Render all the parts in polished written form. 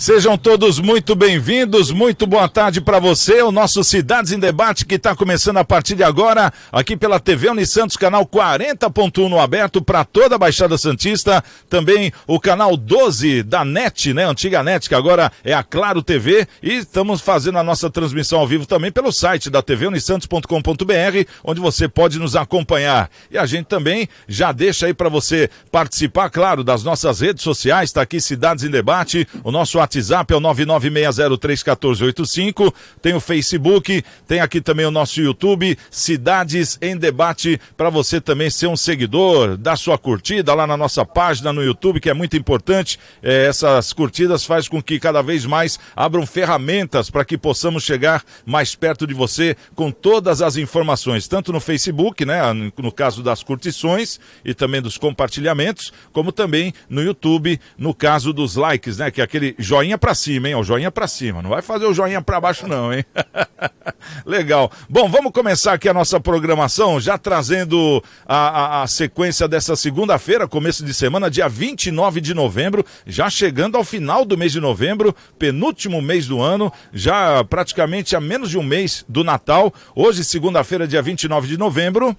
Sejam todos muito bem-vindos, muito boa tarde para você, o nosso Cidades em Debate que está começando a partir de agora, aqui pela TV Unisantos, canal 40.1 no aberto para toda a Baixada Santista, também o canal 12 da NET, né, antiga NET, que agora é a Claro TV, e estamos fazendo a nossa transmissão ao vivo também pelo site da tvunisantos.com.br, onde você pode nos acompanhar. E a gente também já deixa aí para você participar, claro, das nossas redes sociais, está aqui Cidades em Debate, o nosso WhatsApp é o 996031485, tem o Facebook, tem aqui também o nosso YouTube, Cidades em Debate, para você também ser um seguidor, dar sua curtida lá na nossa página no YouTube, que é muito importante. Essas curtidas fazem com que cada vez mais abram ferramentas para que possamos chegar mais perto de você com todas as informações, tanto no Facebook, né, no caso das curtições e também dos compartilhamentos, como também no YouTube, no caso dos likes, né, que é aquele joinha pra cima, hein? O joinha pra cima. Não vai fazer o joinha pra baixo, não, hein? Legal. Bom, vamos começar aqui a nossa programação, já trazendo a sequência dessa segunda-feira, começo de semana, dia 29 de novembro, já chegando ao final do mês de novembro, penúltimo mês do ano, já praticamente a menos de um mês do Natal. Hoje, segunda-feira, dia 29 de novembro,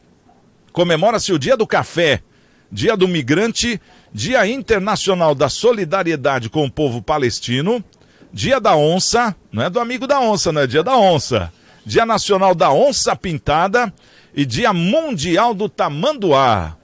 comemora-se o Dia do Café, Dia do Migrante, Dia Internacional da Solidariedade com o Povo Palestino, Dia da Onça, não é do amigo da onça, não é Dia da Onça, Dia Nacional da Onça Pintada e Dia Mundial do Tamanduá.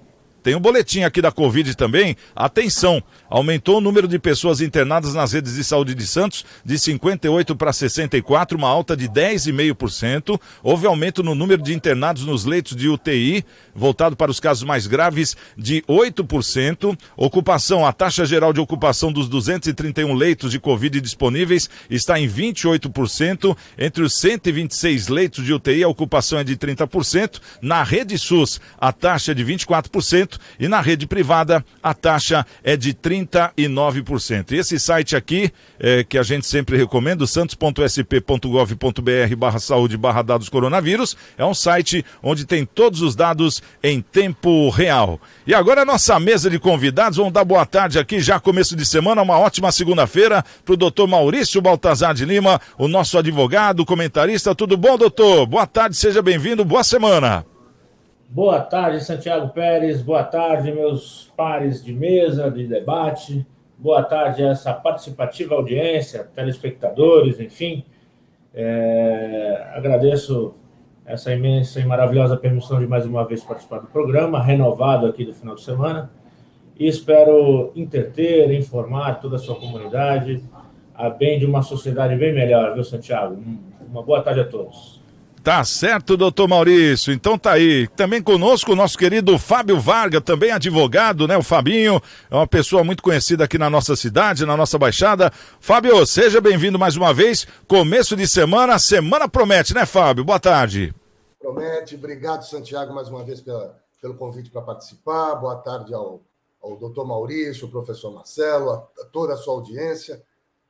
Tem um boletim aqui da Covid também. Atenção, aumentou o número de pessoas internadas nas redes de saúde de Santos de 58 para 64, uma alta de 10,5%. Houve aumento no número de internados nos leitos de UTI, voltado para os casos mais graves, de 8%. Ocupação, a taxa geral de ocupação dos 231 leitos de Covid disponíveis está em 28%. Entre os 126 leitos de UTI, a ocupação é de 30%. Na rede SUS, a taxa é de 24%. E na rede privada a taxa é de 39%. E esse site aqui, que a gente sempre recomenda, santos.sp.gov.br/saúde/dados coronavírus, é um site onde tem todos os dados em tempo real. E agora a nossa mesa de convidados, vamos dar boa tarde aqui, já começo de semana, uma ótima segunda-feira para o doutor Maurício Baltazar de Lima, o nosso advogado, comentarista. Tudo bom, doutor? Boa tarde, seja bem-vindo, boa semana. Boa tarde, Santiago Pérez. Boa tarde, meus pares de mesa, de debate. Boa tarde a essa participativa audiência, telespectadores, enfim. Agradeço essa imensa e maravilhosa permissão de mais uma vez participar do programa, renovado aqui do final de semana. E espero entreter, informar toda a sua comunidade a bem de uma sociedade bem melhor, viu, Santiago? Uma boa tarde a todos. Tá certo, doutor Maurício, então tá aí, também conosco o nosso querido Fábio Varga, também advogado, né, o Fabinho, é uma pessoa muito conhecida aqui na nossa cidade, na nossa Baixada. Fábio, seja bem-vindo mais uma vez, começo de semana, semana promete, né, Fábio? Boa tarde. Promete, obrigado, Santiago, mais uma vez pelo convite para participar, boa tarde ao doutor Maurício, ao professor Marcelo, a toda a sua audiência,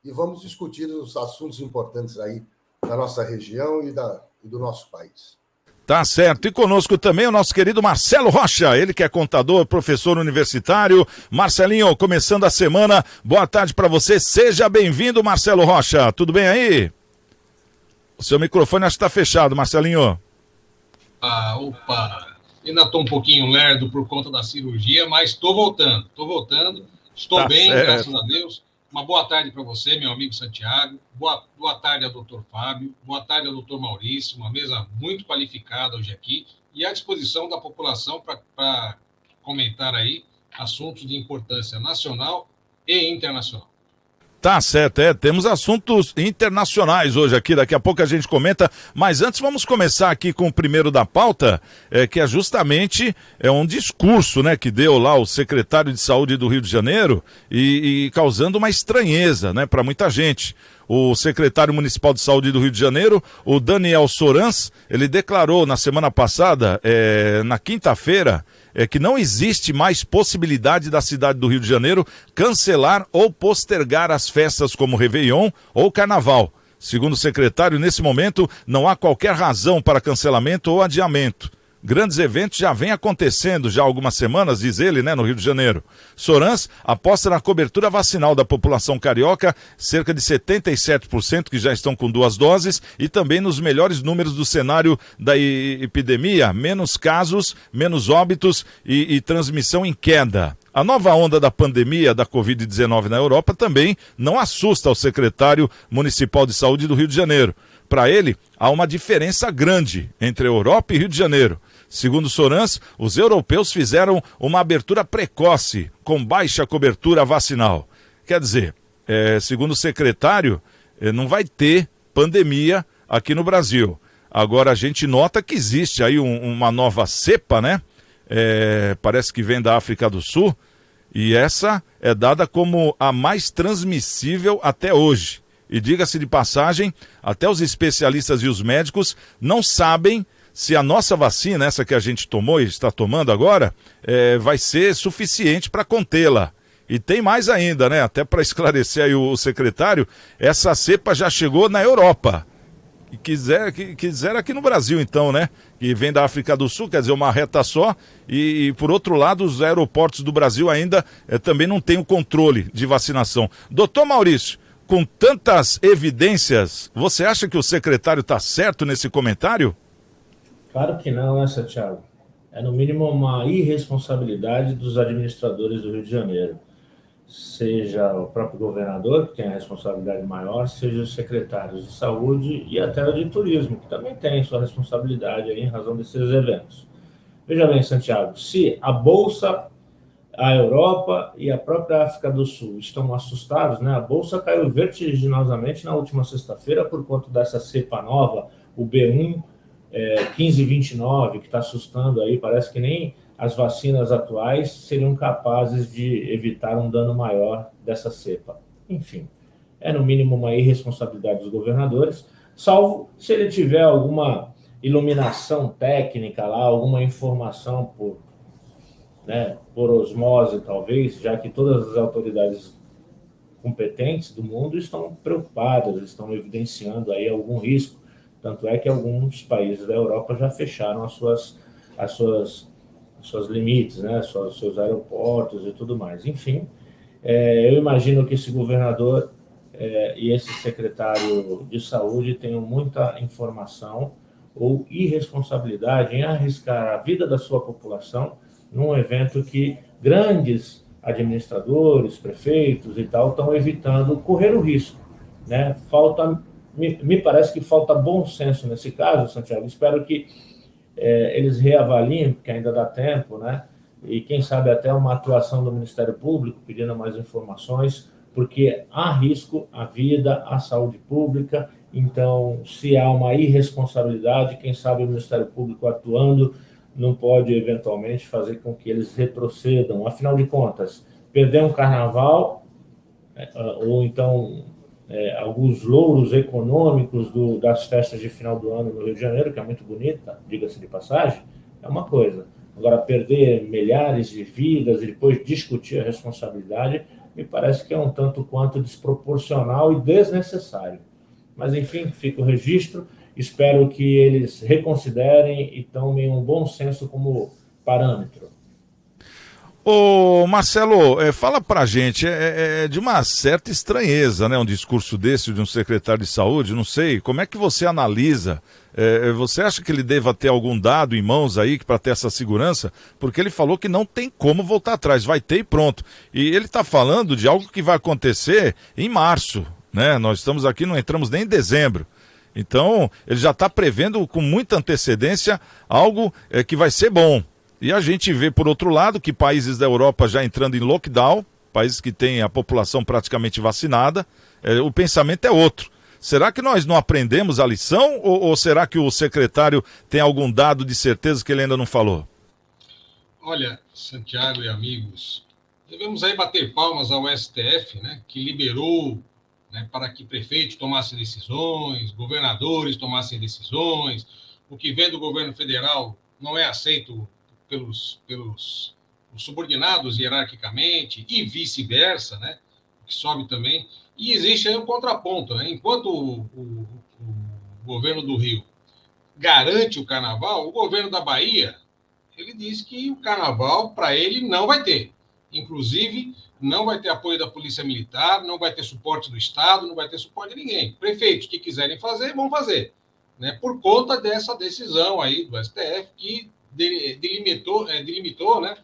e vamos discutir os assuntos importantes aí da nossa região e do nosso país. Tá certo. E conosco também o nosso querido Marcelo Rocha, ele que é contador, professor universitário. Marcelinho, começando a semana, boa tarde para você. Seja bem-vindo, Marcelo Rocha. Tudo bem aí? O seu microfone acho que está fechado, Marcelinho. Opa. Ainda estou um pouquinho lerdo por conta da cirurgia, mas estou voltando. Estou tá bem, certo. Graças a Deus. Uma boa tarde para você, meu amigo Santiago. Boa tarde ao doutor Fábio. Boa tarde ao doutor Maurício. Uma mesa muito qualificada hoje aqui e à disposição da população para comentar aí assuntos de importância nacional e internacional. Tá certo, temos assuntos internacionais hoje aqui, daqui a pouco a gente comenta, mas antes vamos começar aqui com o primeiro da pauta, que é justamente um discurso, né, que deu lá o secretário de Saúde do Rio de Janeiro e causando uma estranheza, né, para muita gente. O secretário municipal de saúde do Rio de Janeiro, o Daniel Sorans, ele declarou na semana passada, na quinta-feira, que não existe mais possibilidade da cidade do Rio de Janeiro cancelar ou postergar as festas como Réveillon ou Carnaval. Segundo o secretário, nesse momento não há qualquer razão para cancelamento ou adiamento. Grandes eventos já vêm acontecendo já há algumas semanas, diz ele, né, no Rio de Janeiro. Sorans aposta na cobertura vacinal da população carioca, cerca de 77% que já estão com 2 doses, e também nos melhores números do cenário da epidemia, menos casos, menos óbitos e transmissão em queda. A nova onda da pandemia da Covid-19 na Europa também não assusta o secretário municipal de saúde do Rio de Janeiro. Para ele, há uma diferença grande entre a Europa e Rio de Janeiro. Segundo Sorans, os europeus fizeram uma abertura precoce, com baixa cobertura vacinal. Quer dizer, segundo o secretário, não vai ter pandemia aqui no Brasil. Agora a gente nota que existe aí uma nova cepa, né? Parece que vem da África do Sul, e essa é dada como a mais transmissível até hoje. E diga-se de passagem, até os especialistas e os médicos não sabem se a nossa vacina, essa que a gente tomou e está tomando agora, vai ser suficiente para contê-la. E tem mais ainda, né? Até para esclarecer aí o secretário, essa cepa já chegou na Europa. E quiser aqui no Brasil, então, né? Que vem da África do Sul, quer dizer, uma reta só. E por outro lado, os aeroportos do Brasil ainda também não têm o controle de vacinação. Doutor Maurício, com tantas evidências, você acha que o secretário está certo nesse comentário? Claro que não, né, Santiago? É no mínimo uma irresponsabilidade dos administradores do Rio de Janeiro. Seja o próprio governador, que tem a responsabilidade maior, seja os secretários de saúde e até o de turismo, que também tem sua responsabilidade aí em razão desses eventos. Veja bem, Santiago, se a Bolsa, a Europa e a própria África do Sul estão assustados, né? A Bolsa caiu vertiginosamente na última sexta-feira por conta dessa cepa nova, o B1 1529, que está assustando aí, parece que nem as vacinas atuais seriam capazes de evitar um dano maior dessa cepa. Enfim, é no mínimo uma irresponsabilidade dos governadores, salvo se ele tiver alguma iluminação técnica lá, alguma informação por osmose, talvez, já que todas as autoridades competentes do mundo estão preocupadas, estão evidenciando aí algum risco. Tanto é que alguns países da Europa já fecharam as suas limites, né? Seus aeroportos e tudo mais. Enfim, eu imagino que esse governador e esse secretário de saúde tenham muita informação ou irresponsabilidade em arriscar a vida da sua população num evento que grandes administradores, prefeitos e tal estão evitando correr o risco, né? Me parece que falta bom senso nesse caso, Santiago. Espero que eles reavaliem, porque ainda dá tempo, né? E quem sabe até uma atuação do Ministério Público pedindo mais informações, porque há risco à vida, à saúde pública. Então, se há uma irresponsabilidade, quem sabe o Ministério Público atuando não pode eventualmente fazer com que eles retrocedam. Afinal de contas, perder um carnaval ou então alguns louros econômicos das festas de final do ano no Rio de Janeiro, que é muito bonita, diga-se de passagem, é uma coisa. Agora, perder milhares de vidas e depois discutir a responsabilidade, me parece que é um tanto quanto desproporcional e desnecessário. Mas, enfim, fica o registro. Espero que eles reconsiderem e tomem um bom senso como parâmetro. Ô Marcelo, fala pra gente, de uma certa estranheza, né, um discurso desse de um secretário de saúde, não sei, como é que você analisa, você acha que ele deva ter algum dado em mãos aí para ter essa segurança? Porque ele falou que não tem como voltar atrás, vai ter e pronto. E ele está falando de algo que vai acontecer em março, né, nós estamos aqui, não entramos nem em dezembro. Então, ele já está prevendo com muita antecedência algo que vai ser bom. E a gente vê, por outro lado, que países da Europa já entrando em lockdown, países que têm a população praticamente vacinada, o pensamento é outro. Será que nós não aprendemos a lição ou será que o secretário tem algum dado de certeza que ele ainda não falou? Olha, Santiago e amigos, devemos aí bater palmas ao STF, né, que liberou, né, para que prefeitos tomassem decisões, governadores tomassem decisões. O que vem do governo federal não é aceito pelos subordinados hierarquicamente e vice-versa, né? Que sobe também. E existe aí um contraponto, né? Enquanto o governo do Rio garante o carnaval, o governo da Bahia, ele diz que o carnaval, para ele, não vai ter. Inclusive, não vai ter apoio da Polícia Militar, não vai ter suporte do Estado, não vai ter suporte de ninguém. Prefeitos que quiserem fazer, vão fazer. Né? Por conta dessa decisão aí do STF, que delimitou, né,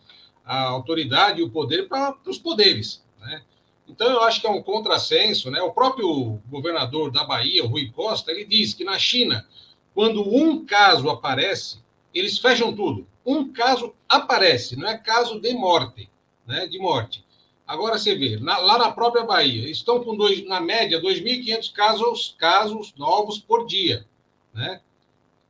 a autoridade e o poder para os poderes. Né? Então, eu acho que é um contrassenso. Né? O próprio governador da Bahia, o Rui Costa, ele diz que na China, quando um caso aparece, eles fecham tudo. Um caso aparece, não é caso de morte. Né, de morte. Agora você vê, lá na própria Bahia, estão com na média 2.500 casos novos por dia, né,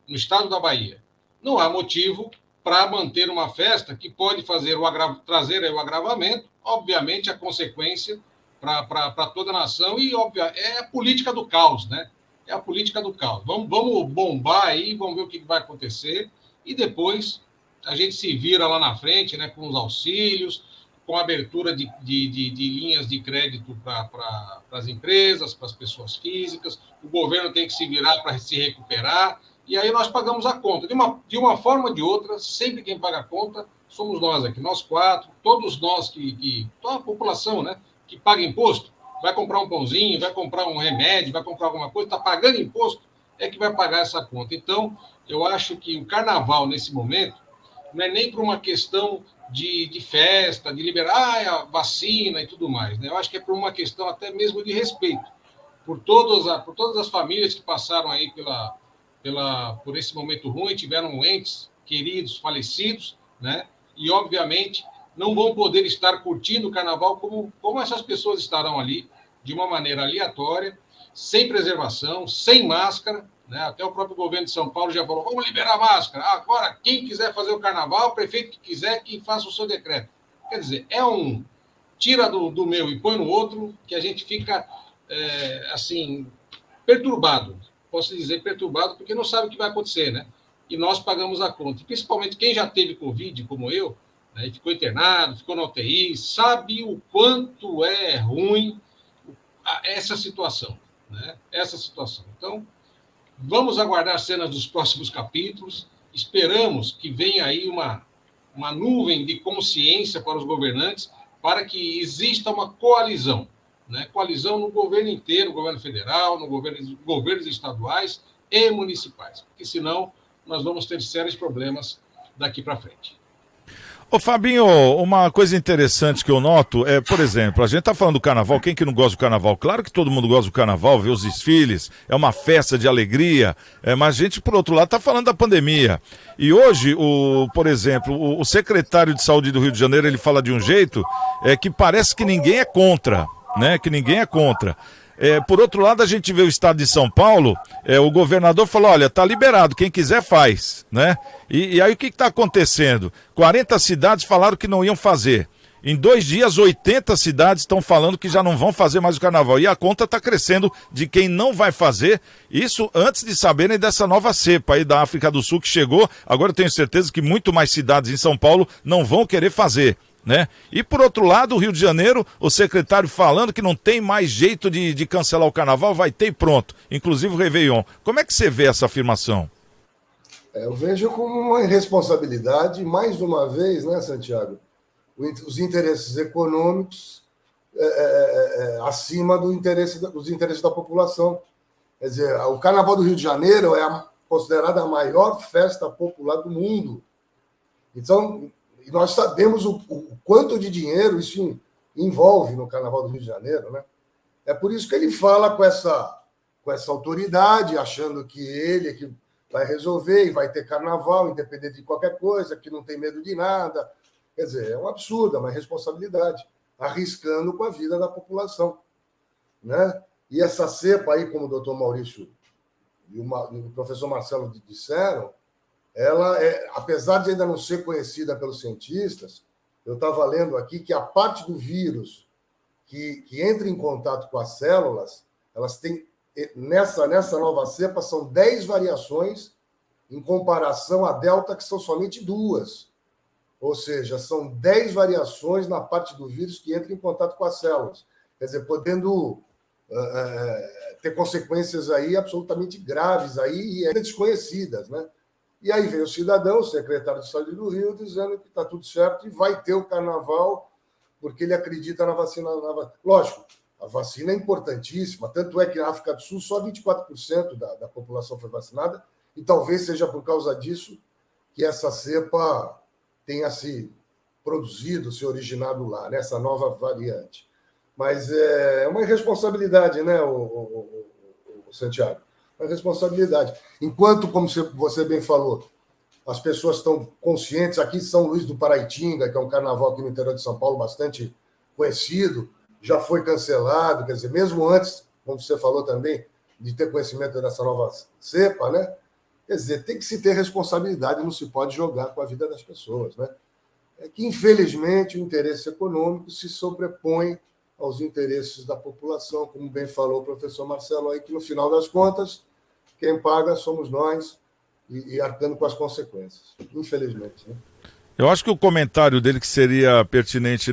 no estado da Bahia. Não há motivo para manter uma festa que pode trazer o agravamento, obviamente a consequência para toda a nação, e é a política do caos, né? É a política do caos. Vamos bombar aí, vamos ver o que vai acontecer, e depois a gente se vira lá na frente, né, com os auxílios, com a abertura de linhas de crédito para as empresas, para as pessoas físicas. O governo tem que se virar para se recuperar, e aí nós pagamos a conta. De uma forma ou de outra, sempre quem paga a conta somos nós aqui, nós quatro, todos nós toda a população, né, que paga imposto, vai comprar um pãozinho, vai comprar um remédio, vai comprar alguma coisa, está pagando imposto, é que vai pagar essa conta. Então, eu acho que o carnaval, nesse momento, não é nem por uma questão de festa, de liberar a vacina e tudo mais. Né? Eu acho que é por uma questão até mesmo de respeito por todas as famílias que passaram aí por esse momento ruim, tiveram entes queridos falecidos, né? E, obviamente, não vão poder estar curtindo o carnaval como essas pessoas estarão ali, de uma maneira aleatória, sem preservação, sem máscara. Né? Até o próprio governo de São Paulo já falou, vamos liberar a máscara. Agora, quem quiser fazer o carnaval, o prefeito que quiser, que faça o seu decreto. Quer dizer, tira do meu e põe no outro, que a gente fica, assim, perturbado. Posso dizer perturbado, porque não sabe o que vai acontecer, né? E nós pagamos a conta. Principalmente quem já teve Covid, como eu, né, e ficou internado, ficou na UTI, sabe o quanto é ruim essa situação, né? Essa situação. Então, vamos aguardar cenas dos próximos capítulos. Esperamos que venha aí uma nuvem de consciência para os governantes, para que exista uma coalizão, né? Coalizão no governo inteiro, no governo federal, governos estaduais e municipais, porque senão nós vamos ter sérios problemas daqui para frente. Ô Fabinho, uma coisa interessante que eu noto é, por exemplo, a gente tá falando do carnaval, quem que não gosta do carnaval? Claro que todo mundo gosta do carnaval, vê os desfiles, é uma festa de alegria, mas a gente, por outro lado, tá falando da pandemia. E hoje, por exemplo, o secretário de Saúde do Rio de Janeiro, ele fala de um jeito que parece que ninguém é contra, né? Que ninguém é contra. Por outro lado, a gente vê o estado de São Paulo, o governador falou, olha, tá liberado, quem quiser faz, né? E aí o que está acontecendo? 40 cidades falaram que não iam fazer. Em 2 dias, 80 cidades estão falando que já não vão fazer mais o carnaval. E a conta está crescendo de quem não vai fazer, isso antes de saberem dessa nova cepa aí da África do Sul que chegou. Agora eu tenho certeza que muito mais cidades em São Paulo não vão querer fazer. Né? E por outro lado, o Rio de Janeiro, o secretário falando que não tem mais jeito de cancelar o carnaval, vai ter e pronto, inclusive o Réveillon. Como é que você vê essa afirmação? Eu vejo como uma irresponsabilidade, mais uma vez, né, Santiago? Os interesses econômicos acima dos interesses da população. Quer dizer, o Carnaval do Rio de Janeiro é considerada a maior festa popular do mundo. Então, e nós sabemos o quanto de dinheiro isso envolve no Carnaval do Rio de Janeiro, né? É por isso que ele fala com essa autoridade, achando que ele é que vai resolver e vai ter carnaval, independente de qualquer coisa, que não tem medo de nada. Quer dizer, é um absurdo, é uma irresponsabilidade, arriscando com a vida da população, né? E essa cepa aí, como o doutor Maurício e o professor Marcelo disseram, ela apesar de ainda não ser conhecida pelos cientistas, eu estava lendo aqui que a parte do vírus que entra em contato com as células, elas têm, nessa nova cepa, são 10 variações em comparação à Delta, que são somente 2. Ou seja, são 10 variações na parte do vírus que entra em contato com as células. Quer dizer, podendo ter consequências aí absolutamente graves aí e ainda desconhecidas, né? E aí veio o cidadão, o secretário de Saúde do Rio, dizendo que está tudo certo e vai ter o carnaval porque ele acredita na vacina. Lógico, a vacina é importantíssima, tanto é que na África do Sul só 24% da população foi vacinada e talvez seja por causa disso que essa cepa tenha se produzido, se originado lá, nessa nova variante. Mas é uma irresponsabilidade, né, o Santiago? Uma responsabilidade. Enquanto, como você bem falou, as pessoas estão conscientes, aqui São Luís do Paraitinga, que é um carnaval aqui no interior de São Paulo bastante conhecido, já foi cancelado, quer dizer, mesmo antes, como você falou também, de ter conhecimento dessa nova cepa, né? Quer dizer, tem que se ter responsabilidade, não se pode jogar com a vida das pessoas, né? É que, infelizmente, o interesse econômico se sobrepõe aos interesses da população, como bem falou o professor Marcelo aí, que no final das contas, quem paga somos nós e arcando com as consequências, infelizmente, né? Eu acho que o comentário dele que seria pertinente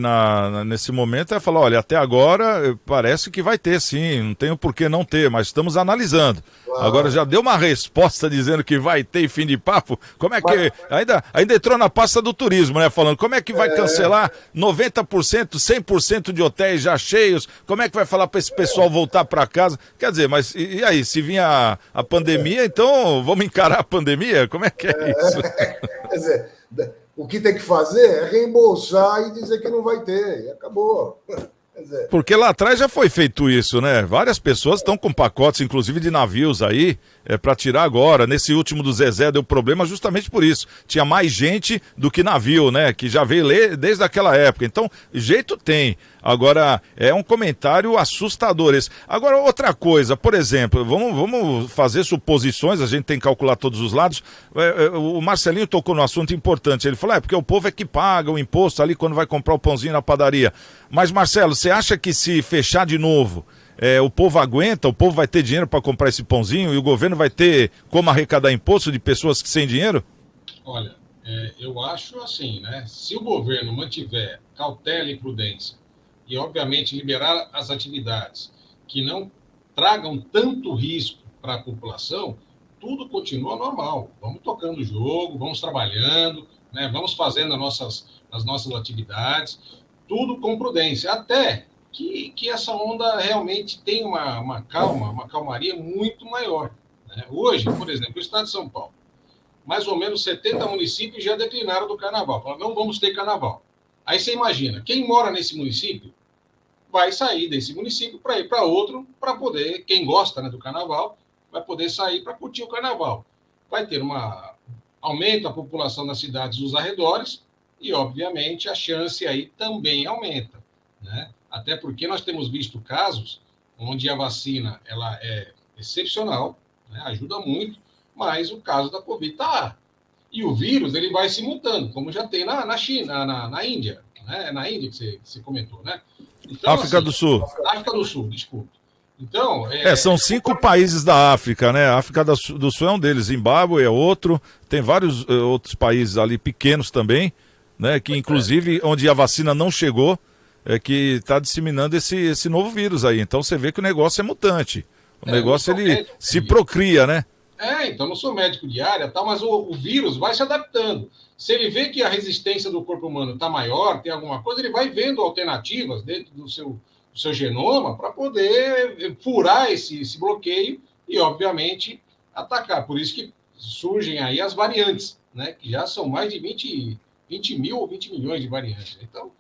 nesse momento é falar, olha, até agora parece que vai ter sim, não tem por que não ter, mas estamos analisando. Claro. Agora já deu uma resposta dizendo que vai ter e fim de papo, como é que... Ainda entrou na pasta do turismo, né, falando, como é que vai cancelar 90%, 100% de hotéis já cheios, como é que vai falar para esse pessoal voltar para casa? Quer dizer, mas e aí, se vir a pandemia, então vamos encarar a pandemia? Como é que é isso? Quer dizer... O que tem que fazer é reembolsar e dizer que não vai ter. E acabou. Porque lá atrás já foi feito isso, né? Várias pessoas estão com pacotes, inclusive de navios aí, para tirar agora. Nesse último do Zezé deu problema justamente por isso. Tinha mais gente do que navio, né? Que já veio desde aquela época. Então, jeito tem. Agora, é um comentário assustador esse. Agora, outra coisa, por exemplo, vamos fazer suposições, a gente tem que calcular todos os lados. O Marcelinho tocou no assunto importante. Ele falou, porque o povo é que paga o imposto ali quando vai comprar o pãozinho na padaria. Mas, Marcelo, você acha que se fechar de novo, o povo aguenta, o povo vai ter dinheiro para comprar esse pãozinho e o governo vai ter como arrecadar imposto de pessoas que sem dinheiro? Olha, eu acho assim, né? Se o governo mantiver cautela e prudência e, obviamente, liberar as atividades que não tragam tanto risco para a população, tudo continua normal. Vamos tocando o jogo, vamos trabalhando, né? Vamos fazendo as nossas atividades, tudo com prudência, até que essa onda realmente tem uma calmaria muito maior, né? Hoje, por exemplo, o estado de São Paulo, mais ou menos 70 municípios já declinaram do carnaval, falaram, não vamos ter carnaval. Aí você imagina, quem mora nesse município vai sair desse município para ir para outro, para poder, quem gosta, né, do carnaval, vai poder sair para curtir o carnaval. Vai ter aumenta a população das cidades dos arredores e, obviamente, a chance aí também aumenta, né? Até porque nós temos visto casos onde a vacina ela é excepcional, né, ajuda muito, mas o caso da Covid está lá. E o vírus ele vai se mutando, como já tem na China, na Índia, né? Na Índia que você comentou, né? Então, África do Sul. África do Sul, desculpa. Então, são 5 países da África, né? A África do Sul é um deles, Zimbábue é outro, tem vários outros países ali pequenos também, né? Que inclusive onde a vacina não chegou, que está disseminando esse novo vírus aí. Então você vê que o negócio é mutante. O negócio ele se procria, né? Então não sou médico de área, tá, mas o vírus vai se adaptando. Se ele vê que a resistência do corpo humano está maior, tem alguma coisa, ele vai vendo alternativas dentro do seu genoma para poder furar esse bloqueio e, obviamente, atacar. Por isso que surgem aí as variantes, né, que já são mais de 20 mil ou 20 milhões de variantes. Então,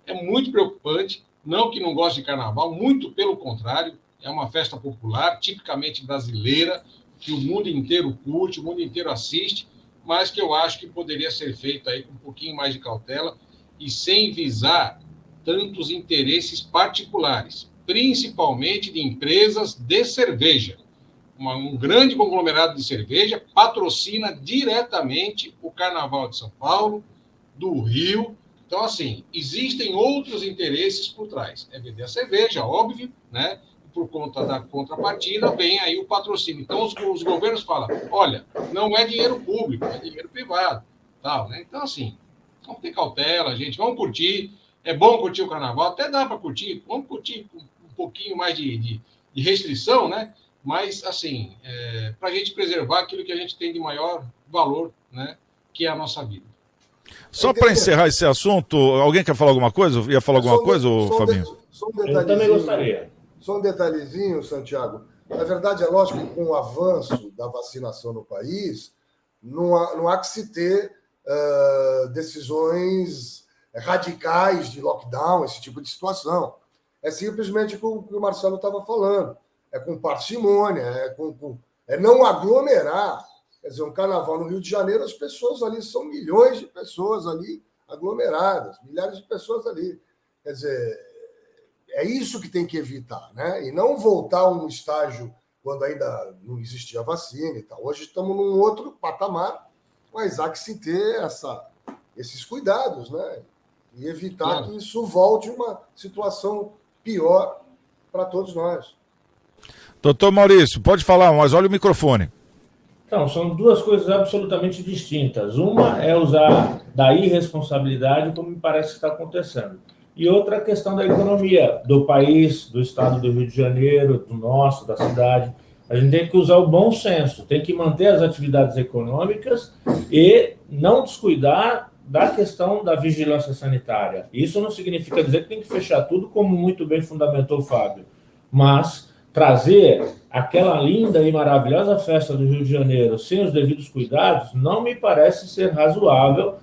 é muito preocupante. Não que não goste de carnaval, muito pelo contrário, é uma festa popular, tipicamente brasileira, que o mundo inteiro curte, o mundo inteiro assiste, mas que eu acho que poderia ser feito aí com um pouquinho mais de cautela e sem visar tantos interesses particulares, principalmente de empresas de cerveja. Um grande conglomerado de cerveja patrocina diretamente o Carnaval de São Paulo, do Rio. Então, assim, existem outros interesses por trás. É vender a cerveja, óbvio, né? Por conta da contrapartida, vem aí o patrocínio. Então, os governos falam, olha, não é dinheiro público, é dinheiro privado. Tal, né? Então, assim, vamos ter cautela, gente, vamos curtir. É bom curtir o carnaval, até dá para curtir. Vamos curtir com um pouquinho mais de restrição, né? mas, assim, para a gente preservar aquilo que a gente tem de maior valor, né, que é a nossa vida. Só para encerrar esse assunto, alguém quer falar alguma coisa? Ia falar alguma coisa, Fabinho? Eu também gostaria. Só um detalhezinho, Santiago. Na verdade, é lógico que com o avanço da vacinação no país, não há que se ter decisões radicais de lockdown, esse tipo de situação. É simplesmente o que o Marcelo estava falando. É com parcimônia, é não aglomerar. Quer dizer, um carnaval no Rio de Janeiro, as pessoas ali são milhões de pessoas ali aglomeradas, milhares de pessoas ali. Quer dizer, é isso que tem que evitar, né? E não voltar a um estágio quando ainda não existia vacina e tal. Hoje estamos num outro patamar, mas há que se ter esses cuidados, né? E evitar que isso volte a uma situação pior para todos nós. Doutor Maurício, pode falar, mas olha o microfone. Então, são duas coisas absolutamente distintas. Uma é usar da irresponsabilidade, como me parece que está acontecendo. E outra a questão da economia do país, do estado do Rio de Janeiro, do nosso, da cidade. A gente tem que usar o bom senso, tem que manter as atividades econômicas e não descuidar da questão da vigilância sanitária. Isso não significa dizer que tem que fechar tudo, como muito bem fundamentou o Fábio, mas trazer aquela linda e maravilhosa festa do Rio de Janeiro sem os devidos cuidados não me parece ser razoável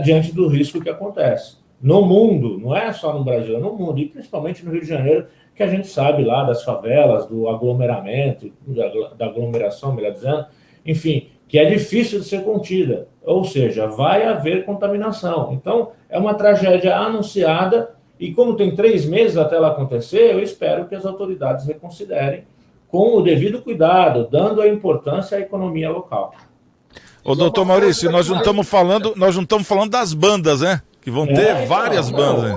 diante do risco que acontece. No mundo, não é só no Brasil, é no mundo, e principalmente no Rio de Janeiro, que a gente sabe lá das favelas, do aglomeramento, da aglomeração, melhor dizendo, enfim, que é difícil de ser contida, ou seja, vai haver contaminação. Então, é uma tragédia anunciada, e como tem 3 meses até ela acontecer, eu espero que as autoridades reconsiderem com o devido cuidado, dando a importância à economia local. Ô, doutor Maurício, nós não estamos falando das bandas, né? Que vão ter várias bandas.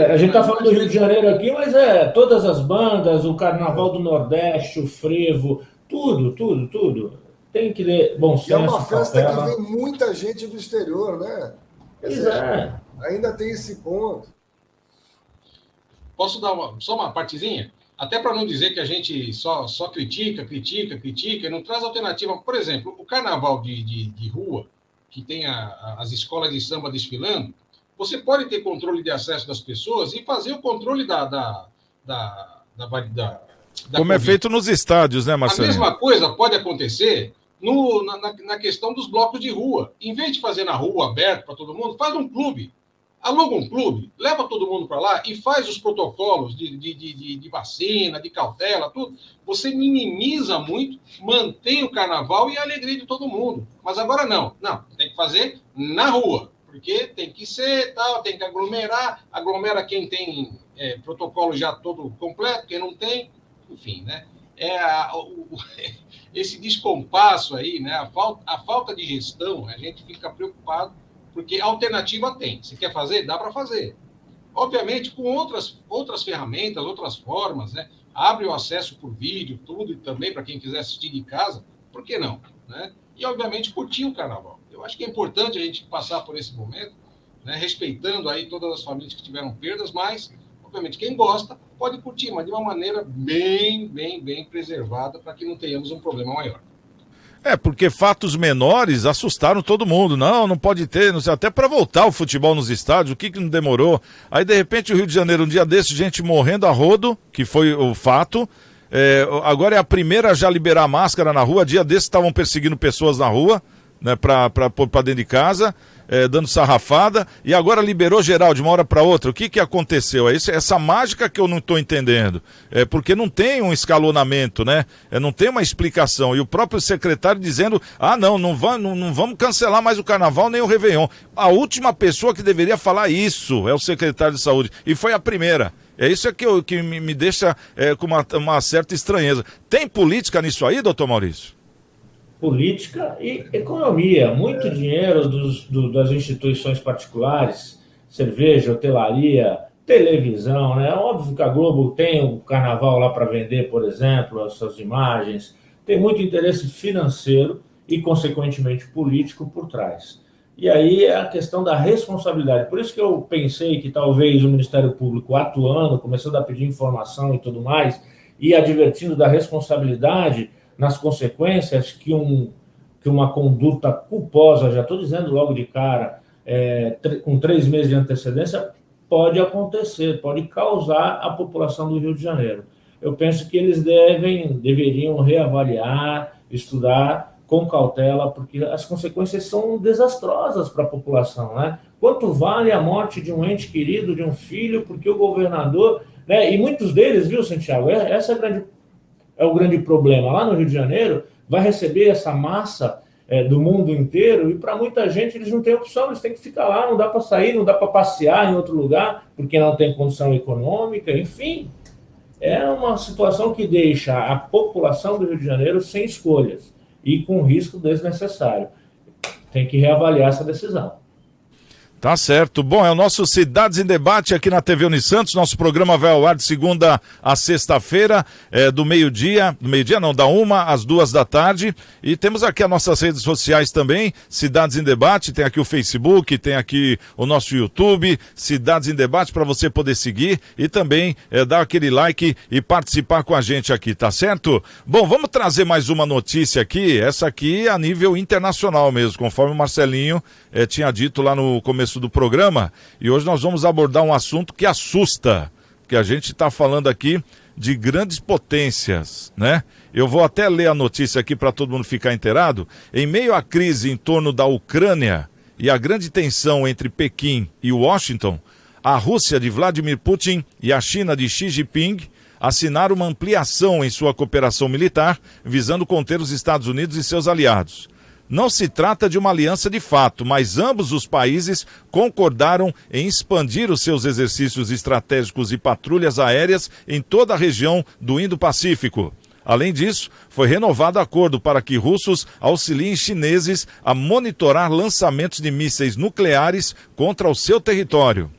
A gente está falando do Rio de Janeiro aqui, mas todas as bandas, o Carnaval do Nordeste, o frevo, tudo. Tem que ter bom senso. E é uma festa que vem muita gente do exterior, né? Quer dizer, ainda tem esse ponto. Posso dar só uma partezinha? Até para não dizer que a gente só critica, e não traz alternativa. Por exemplo, o carnaval de rua, que tem as escolas de samba desfilando, você pode ter controle de acesso das pessoas e fazer o controle da como é feito nos estádios, né, Marcelo? A mesma coisa pode acontecer na questão dos blocos de rua. Em vez de fazer na rua aberto para todo mundo, faz um clube. Aluga um clube, leva todo mundo para lá e faz os protocolos de vacina, de cautela, tudo. Você minimiza muito, mantém o carnaval e a alegria de todo mundo. Mas agora não, tem que fazer na rua, porque tem que ser tal, tem que aglomera quem tem protocolo já todo completo, quem não tem, enfim, né? Esse descompasso aí, né? A falta de gestão, a gente fica preocupado, porque alternativa tem. Se quer fazer, dá para fazer. Obviamente, com outras ferramentas, outras formas, né? Abre o acesso por vídeo, tudo, e também para quem quiser assistir de casa, por que não? Né? E, obviamente, curtir o carnaval. Eu acho que é importante a gente passar por esse momento, né? Respeitando aí todas as famílias que tiveram perdas, mas, obviamente, quem gosta pode curtir, mas de uma maneira bem preservada, para que não tenhamos um problema maior. Porque fatos menores assustaram todo mundo. Não pode ter, não sei, até para voltar o futebol nos estádios, o que não demorou? Aí, de repente, o Rio de Janeiro, um dia desse, gente morrendo a rodo, que foi o fato. Agora é a primeira a já liberar máscara na rua. Dia desse estavam perseguindo pessoas na rua, né, para pôr para dentro de casa, dando sarrafada, e agora liberou geral de uma hora para outra. O que aconteceu? Essa mágica que eu não estou entendendo. Porque não tem um escalonamento, né? Não tem uma explicação. E o próprio secretário dizendo, não vamos cancelar mais o carnaval nem o Réveillon. A última pessoa que deveria falar isso é o secretário de saúde. E foi a primeira. Isso que me deixa com uma certa estranheza. Tem política nisso aí, doutor Maurício? Política e economia. Muito dinheiro das instituições particulares, cerveja, hotelaria, televisão, né? Óbvio que a Globo tem o carnaval lá para vender, por exemplo, as suas imagens. Tem muito interesse financeiro e, consequentemente, político por trás. E aí é a questão da responsabilidade. Por isso que eu pensei que talvez o Ministério Público atuando, começando a pedir informação e tudo mais, e advertindo da responsabilidade nas consequências que uma conduta culposa, já estou dizendo logo de cara, com 3 meses de antecedência, pode acontecer, pode causar à população do Rio de Janeiro. Eu penso que eles deveriam reavaliar, estudar com cautela, porque as consequências são desastrosas para a população, né? Quanto vale a morte de um ente querido, de um filho, porque o governador, né? E muitos deles, viu, Santiago, esse é o grande problema. Lá no Rio de Janeiro, vai receber essa massa do mundo inteiro, e para muita gente eles não têm opção, eles têm que ficar lá, não dá para sair, não dá para passear em outro lugar, porque não tem condição econômica, enfim. É uma situação que deixa a população do Rio de Janeiro sem escolhas e com risco desnecessário. Tem que reavaliar essa decisão. Tá certo. Bom, é o nosso Cidades em Debate aqui na TV Unisantos. Nosso programa vai ao ar de segunda a sexta-feira, do meio-dia não, da 1 às 2 da tarde. E temos aqui as nossas redes sociais também, Cidades em Debate, tem aqui o Facebook, tem aqui o nosso YouTube, Cidades em Debate, para você poder seguir e também dar aquele like e participar com a gente aqui, tá certo? Bom, vamos trazer mais uma notícia aqui, essa aqui a nível internacional mesmo, conforme o Marcelinho tinha dito lá no começo do programa, e hoje nós vamos abordar um assunto que assusta, porque a gente está falando aqui de grandes potências, né? Eu vou até ler a notícia aqui para todo mundo ficar inteirado. Em meio à crise em torno da Ucrânia e a grande tensão entre Pequim e Washington, a Rússia de Vladimir Putin e a China de Xi Jinping assinaram uma ampliação em sua cooperação militar, visando conter os Estados Unidos e seus aliados. Não se trata de uma aliança de fato, mas ambos os países concordaram em expandir os seus exercícios estratégicos e patrulhas aéreas em toda a região do Indo-Pacífico. Além disso, foi renovado acordo para que russos auxiliem chineses a monitorar lançamentos de mísseis nucleares contra o seu território.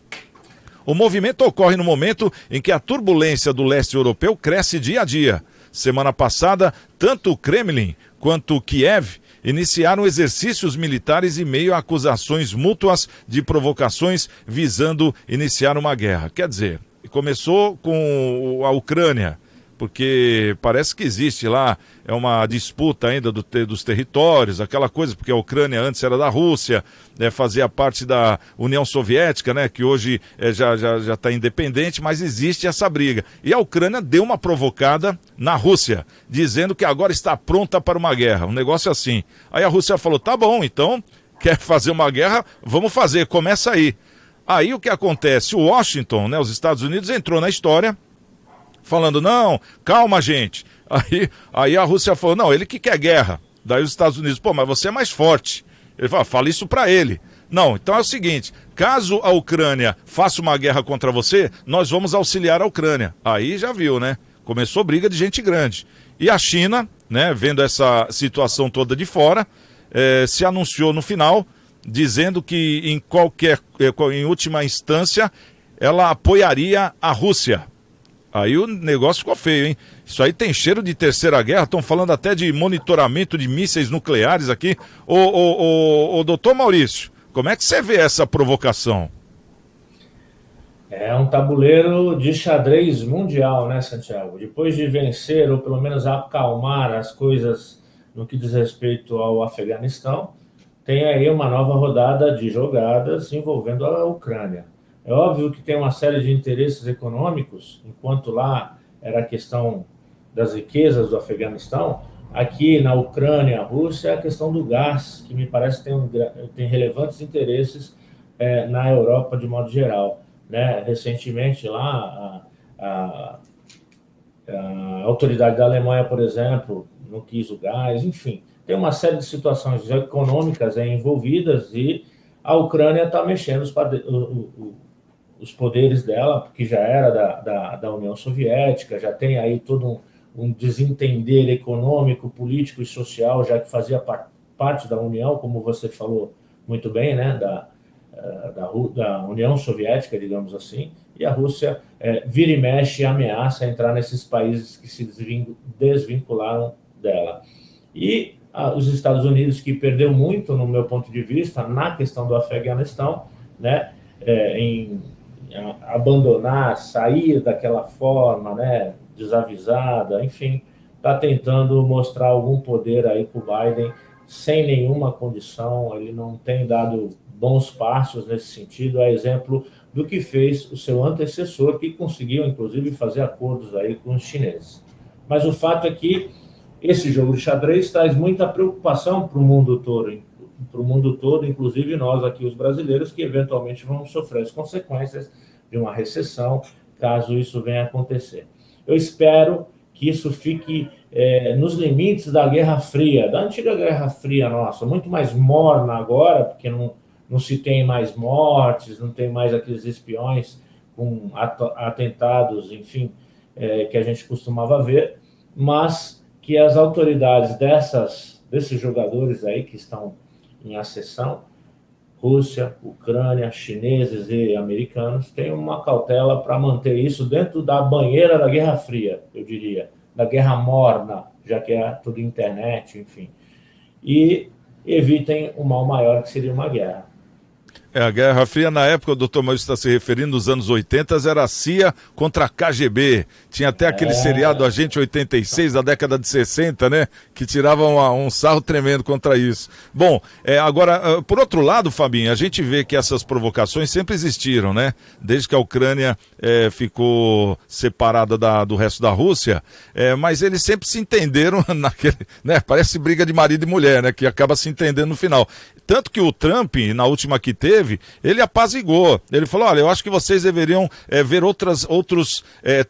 O movimento ocorre no momento em que a turbulência do leste europeu cresce dia a dia. Semana passada, tanto o Kremlin quanto Kiev iniciaram exercícios militares em meio a acusações mútuas de provocações visando iniciar uma guerra. Quer dizer, começou com a Ucrânia, porque parece que existe lá uma disputa ainda dos territórios, aquela coisa, porque a Ucrânia antes era da Rússia, fazia parte da União Soviética, né, que hoje já está independente, mas existe essa briga. E a Ucrânia deu uma provocada na Rússia, dizendo que agora está pronta para uma guerra, um negócio assim. Aí a Rússia falou, tá bom, então, quer fazer uma guerra? Vamos fazer, começa aí. Aí o que acontece? O Washington, né, os Estados Unidos, entrou na história, falando, não, calma, gente. Aí a Rússia falou, não, ele que quer guerra. Daí os Estados Unidos, pô, mas você é mais forte. Ele falou, fala isso pra ele. Não, então é o seguinte, caso a Ucrânia faça uma guerra contra você, nós vamos auxiliar a Ucrânia. Aí já viu, né? Começou briga de gente grande. E a China, né, vendo essa situação toda de fora, se anunciou no final, dizendo que em última instância, ela apoiaria a Rússia. Aí o negócio ficou feio, hein? Isso aí tem cheiro de terceira guerra, estão falando até de monitoramento de mísseis nucleares aqui. Ô, doutor Maurício, como é que você vê essa provocação? É um tabuleiro de xadrez mundial, né, Santiago? Depois de vencer, ou pelo menos acalmar as coisas no que diz respeito ao Afeganistão, tem aí uma nova rodada de jogadas envolvendo a Ucrânia. É óbvio que tem uma série de interesses econômicos, enquanto lá era a questão das riquezas do Afeganistão, aqui na Ucrânia, a Rússia, é a questão do gás, que me parece tem relevantes interesses na Europa de modo geral. Né? Recentemente lá, a autoridade da Alemanha, por exemplo, não quis o gás, enfim, tem uma série de situações econômicas envolvidas e a Ucrânia está mexendo os poderes dela, porque já era da União Soviética, já tem aí todo um desentender econômico, político e social, já que fazia parte da União, como você falou muito bem, né, da União Soviética, digamos assim, e a Rússia vira e mexe e ameaça entrar nesses países que se desvincularam dela. E os Estados Unidos, que perdeu muito, no meu ponto de vista, na questão do Afeganistão, né, em abandonar, sair daquela forma, né, desavisada, enfim, está tentando mostrar algum poder aí para o Biden sem nenhuma condição. Ele não tem dado bons passos nesse sentido, a exemplo do que fez o seu antecessor, que conseguiu, inclusive, fazer acordos aí com os chineses. Mas o fato é que esse jogo de xadrez traz muita preocupação para o mundo todo, inclusive nós aqui, os brasileiros, que eventualmente vamos sofrer as consequências de uma recessão, caso isso venha a acontecer. Eu espero que isso fique nos limites da Guerra Fria, da antiga Guerra Fria nossa, muito mais morna agora, porque não se tem mais mortes, não tem mais aqueles espiões com atentados, enfim, que a gente costumava ver, mas que as autoridades desses jogadores aí que estão em ascensão, Rússia, Ucrânia, chineses e americanos, têm uma cautela para manter isso dentro da banheira da Guerra Fria, eu diria, da Guerra Morna, já que é tudo internet, enfim, e evitem o mal maior, que seria uma guerra. A Guerra Fria, na época, o doutor Maurício está se referindo, nos anos 80, era a CIA contra a KGB. Tinha até aquele seriado Agente 86, da década de 60, né? Que tirava um sarro tremendo contra isso. Bom, agora, por outro lado, Fabinho, a gente vê que essas provocações sempre existiram, né? Desde que a Ucrânia ficou separada do resto da Rússia, mas eles sempre se entenderam naquele, né? Parece briga de marido e mulher, né? Que acaba se entendendo no final. Tanto que o Trump, na última que teve, ele apaziguou. Ele falou, olha, eu acho que vocês deveriam ver outros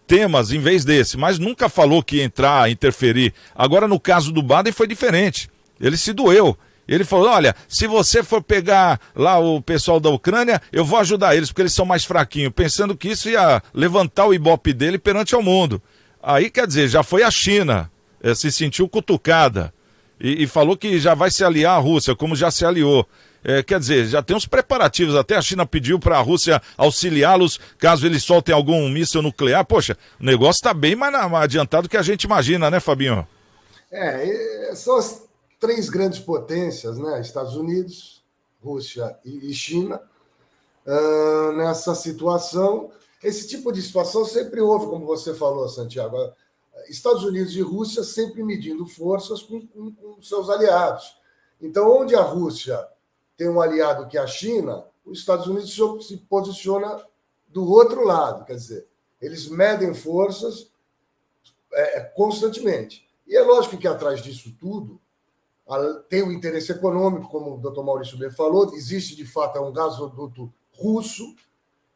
temas em vez desse, mas nunca falou que ia entrar, interferir. Agora, no caso do Biden, foi diferente. Ele se doeu. Ele falou, olha, se você for pegar lá o pessoal da Ucrânia, eu vou ajudar eles, porque eles são mais fraquinhos, pensando que isso ia levantar o ibope dele perante ao mundo. Aí, quer dizer, já foi a China, se sentiu cutucada. E falou que já vai se aliar à Rússia, como já se aliou. Quer dizer, já tem uns preparativos, até a China pediu para a Rússia auxiliá-los caso eles soltem algum míssil nuclear. Poxa, o negócio está bem mais adiantado que a gente imagina, né, Fabinho? São as três grandes potências, né? Estados Unidos, Rússia e China. Nessa situação, esse tipo de situação sempre houve, como você falou, Santiago. Estados Unidos e Rússia sempre medindo forças com seus aliados. Então, onde a Rússia tem um aliado que é a China, os Estados Unidos se posiciona do outro lado. Quer dizer, eles medem forças constantemente. E é lógico que atrás disso tudo tem o interesse econômico, como o doutor Maurício bem falou, existe de fato um gasoduto russo,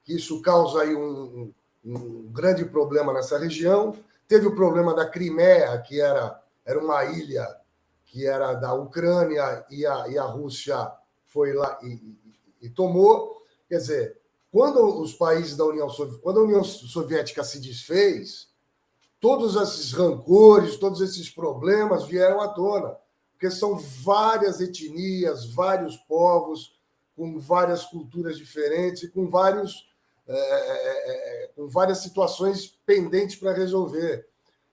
que isso causa aí um grande problema nessa região. Teve o problema da Crimeia, que era uma ilha que era da Ucrânia e a Rússia foi lá e tomou. Quer dizer, quando os países da quando a União Soviética se desfez, todos esses rancores, todos esses problemas vieram à tona, porque são várias etnias, vários povos, com várias culturas diferentes e com várias situações pendentes para resolver.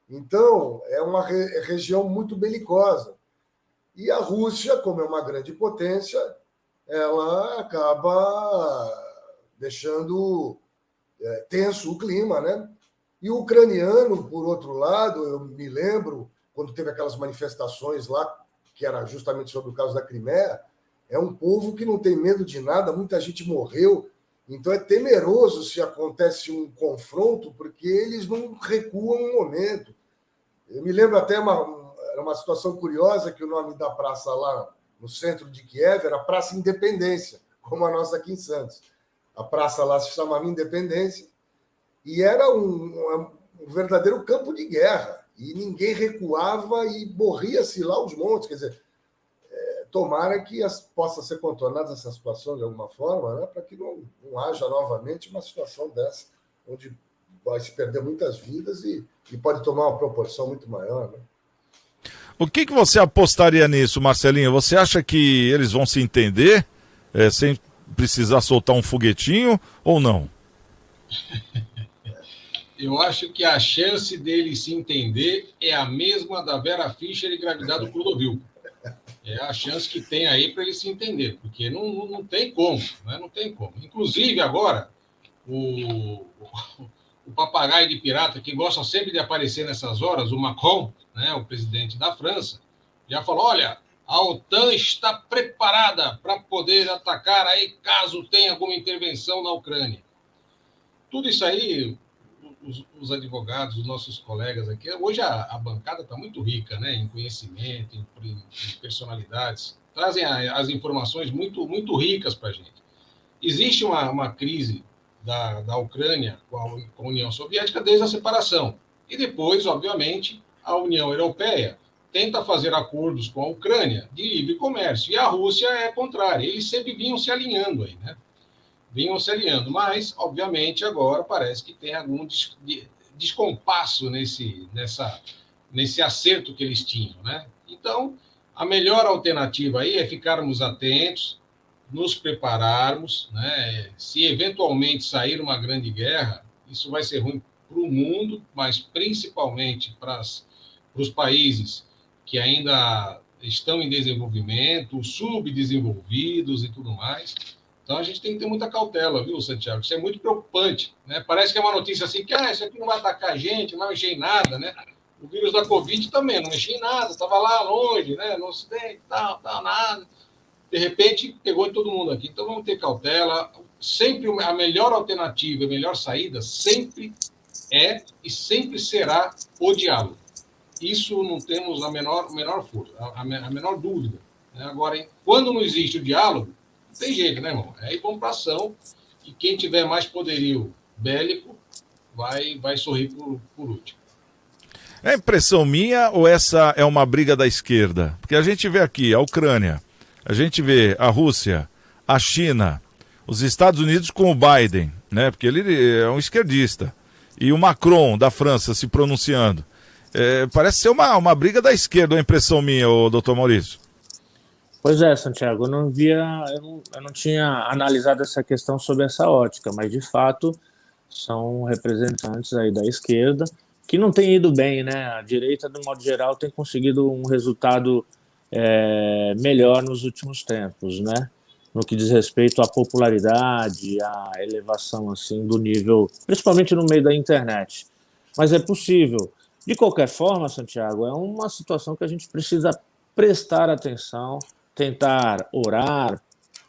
Então, é uma região muito belicosa. E a Rússia, como é uma grande potência, ela acaba deixando tenso o clima, né? E o ucraniano, por outro lado, eu me lembro, quando teve aquelas manifestações lá, que era justamente sobre o caso da Crimeia, é um povo que não tem medo de nada, muita gente morreu. Então é temeroso se acontece um confronto, porque eles não recuam um momento. Eu me lembro até era uma situação curiosa, que o nome da praça lá no centro de Kiev era Praça Independência, como a nossa aqui em Santos. A praça lá se chamava Independência e era um verdadeiro campo de guerra. E ninguém recuava e morria-se lá os montes. Quer dizer, tomara que possa ser contornada essa situação de alguma forma, né, para que não haja novamente uma situação dessa, onde vai se perder muitas vidas e pode tomar uma proporção muito maior. Né? O que você apostaria nisso, Marcelinho? Você acha que eles vão se entender sem precisar soltar um foguetinho ou não? Eu acho que a chance dele se entender é a mesma da Vera Fischer engravidar do Clodovil. É a chance que tem aí para ele se entender, porque não tem como, né? Não tem como. Inclusive, agora, o o papagaio de pirata, que gosta sempre de aparecer nessas horas, o Macron, né, o presidente da França, já falou, olha, a OTAN está preparada para poder atacar aí caso tenha alguma intervenção na Ucrânia. Tudo isso aí, os advogados, os nossos colegas aqui, hoje a bancada está muito rica, né, em conhecimento, em personalidades, trazem as informações muito, muito ricas para a gente. Existe uma crise da Ucrânia com a União Soviética desde a separação. E depois, obviamente, a União Europeia tenta fazer acordos com a Ucrânia de livre comércio. E a Rússia é contrária. Eles sempre vinham se alinhando aí, né? Vinham se alinhando. Mas, obviamente, agora parece que tem algum descompasso nesse acerto que eles tinham, né? Então, a melhor alternativa aí é ficarmos atentos, nos prepararmos, né? Se eventualmente sair uma grande guerra, isso vai ser ruim para o mundo, mas principalmente para os países que ainda estão em desenvolvimento, subdesenvolvidos e tudo mais. Então, a gente tem que ter muita cautela, viu, Santiago? Isso é muito preocupante, né? Parece que é uma notícia assim, que isso aqui não vai atacar a gente, não vai mexer em nada, né? O vírus da Covid também não mexia em nada, estava lá longe, né? No Ocidente, tal, nada. De repente, pegou em todo mundo aqui. Então, vamos ter cautela. Sempre a melhor alternativa, a melhor saída, sempre é e sempre será o diálogo. Isso não temos a menor força, a menor dúvida. Né? Agora, quando não existe o diálogo, não tem jeito, né, irmão? Aí vamos para ação e quem tiver mais poderio bélico vai sorrir por último. É impressão minha ou essa é uma briga da esquerda? Porque a gente vê aqui a Ucrânia, a gente vê a Rússia, a China, os Estados Unidos com o Biden, né? Porque ele é um esquerdista. E o Macron, da França, se pronunciando. Parece ser uma briga da esquerda, a impressão minha, doutor Maurício. Pois é, Santiago, eu não tinha analisado essa questão sob essa ótica, mas de fato são representantes aí da esquerda que não tem ido bem, né? A direita, de modo geral, tem conseguido um resultado melhor nos últimos tempos, né? No que diz respeito à popularidade, à elevação assim do nível, principalmente no meio da internet. Mas é possível. De qualquer forma, Santiago, é uma situação que a gente precisa prestar atenção, tentar orar,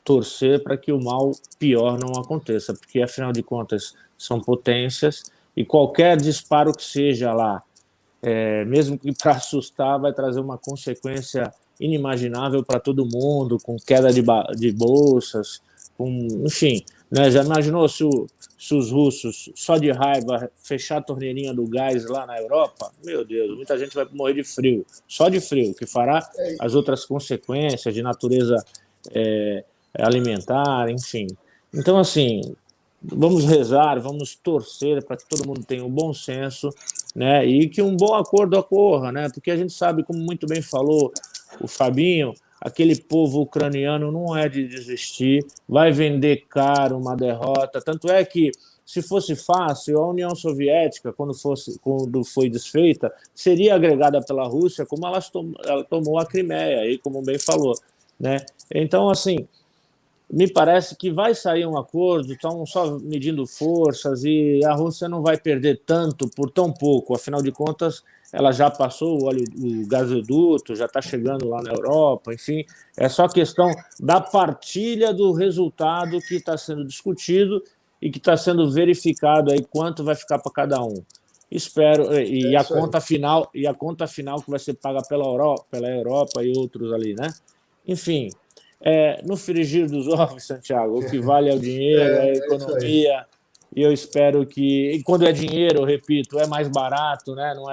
torcer para que o mal pior não aconteça, porque, afinal de contas, são potências e qualquer disparo que seja lá, mesmo que para assustar, vai trazer uma consequência inimaginável para todo mundo, com queda de bolsas, enfim, né? Já imaginou se os russos, só de raiva, fechar a torneirinha do gás lá na Europa? Meu Deus, muita gente vai morrer de frio, só de frio, que fará as outras consequências de natureza alimentar, enfim. Então, assim, vamos rezar, vamos torcer para que todo mundo tenha um bom senso, né? E que um bom acordo ocorra, né? Porque a gente sabe, como muito bem falou o Fabinho, aquele povo ucraniano não é de desistir, vai vender caro uma derrota. Tanto é que, se fosse fácil, a União Soviética, quando foi desfeita, seria agregada pela Rússia, como ela tomou a Crimeia, aí, como bem falou, né? Então, assim, me parece que vai sair um acordo, estão só medindo forças e a Rússia não vai perder tanto por tão pouco, afinal de contas, ela já passou o gasoduto, já está chegando lá na Europa, enfim, é só questão da partilha do resultado que está sendo discutido e que está sendo verificado aí quanto vai ficar para cada um. Espero, e a conta final que vai ser paga pela Europa e outros ali, né? Enfim, no frigir dos ovos, Santiago, o que vale é o dinheiro, é a economia. E eu espero que, e quando é dinheiro, eu repito, é mais barato, né? Não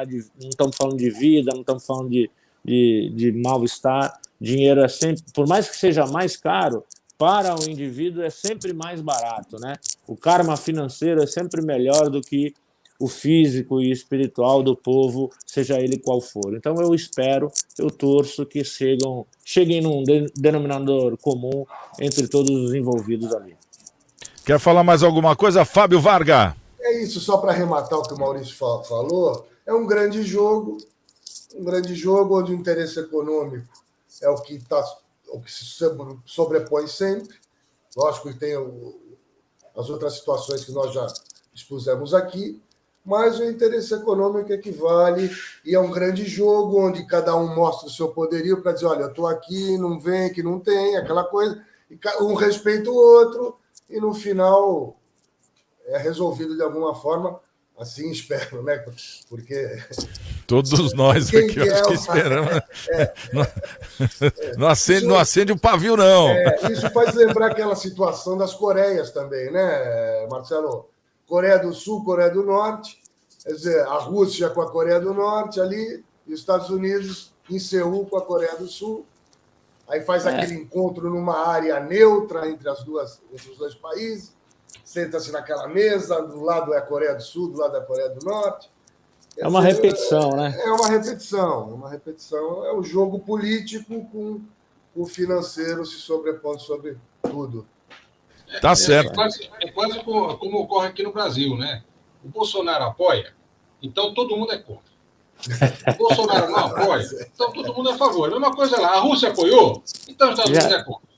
estamos falando de vida, não estamos falando de mal-estar. Dinheiro é sempre, por mais que seja mais caro, para o indivíduo é sempre mais barato, né? O karma financeiro é sempre melhor do que o físico e espiritual do povo, seja ele qual for. Então eu torço que cheguem num denominador comum entre todos os envolvidos ali. Quer falar mais alguma coisa, Fábio Varga? É isso, só para arrematar o que o Maurício falou, é um grande jogo onde o interesse econômico é o que se sobrepõe sempre. Lógico que tem as outras situações que nós já expusemos aqui, mas o interesse econômico é que vale, e é um grande jogo onde cada um mostra o seu poderio para dizer, olha, eu estou aqui, não vem, que não tem, aquela coisa, e um respeita o outro, e no final é resolvido de alguma forma, assim espero, né? Porque... Todos nós aqui acho que esperamos. Não acende o pavio, não. Isso faz lembrar aquela situação das Coreias também, né, Marcelo? Coreia do Sul, Coreia do Norte, quer dizer, a Rússia com a Coreia do Norte ali, e os Estados Unidos em Seul com a Coreia do Sul. Aí faz aquele encontro numa área neutra entre os dois países, senta-se naquela mesa, do lado é a Coreia do Sul, do lado é a Coreia do Norte. É uma repetição, né? É uma repetição. É o jogo político com o financeiro se sobrepondo sobre tudo. Tá certo. É quase como ocorre aqui no Brasil, né? O Bolsonaro apoia, então todo mundo é contra. O Bolsonaro não apoia, então todo mundo é a favor. A mesma coisa lá, a Rússia apoiou, então os Estados Unidos é contra.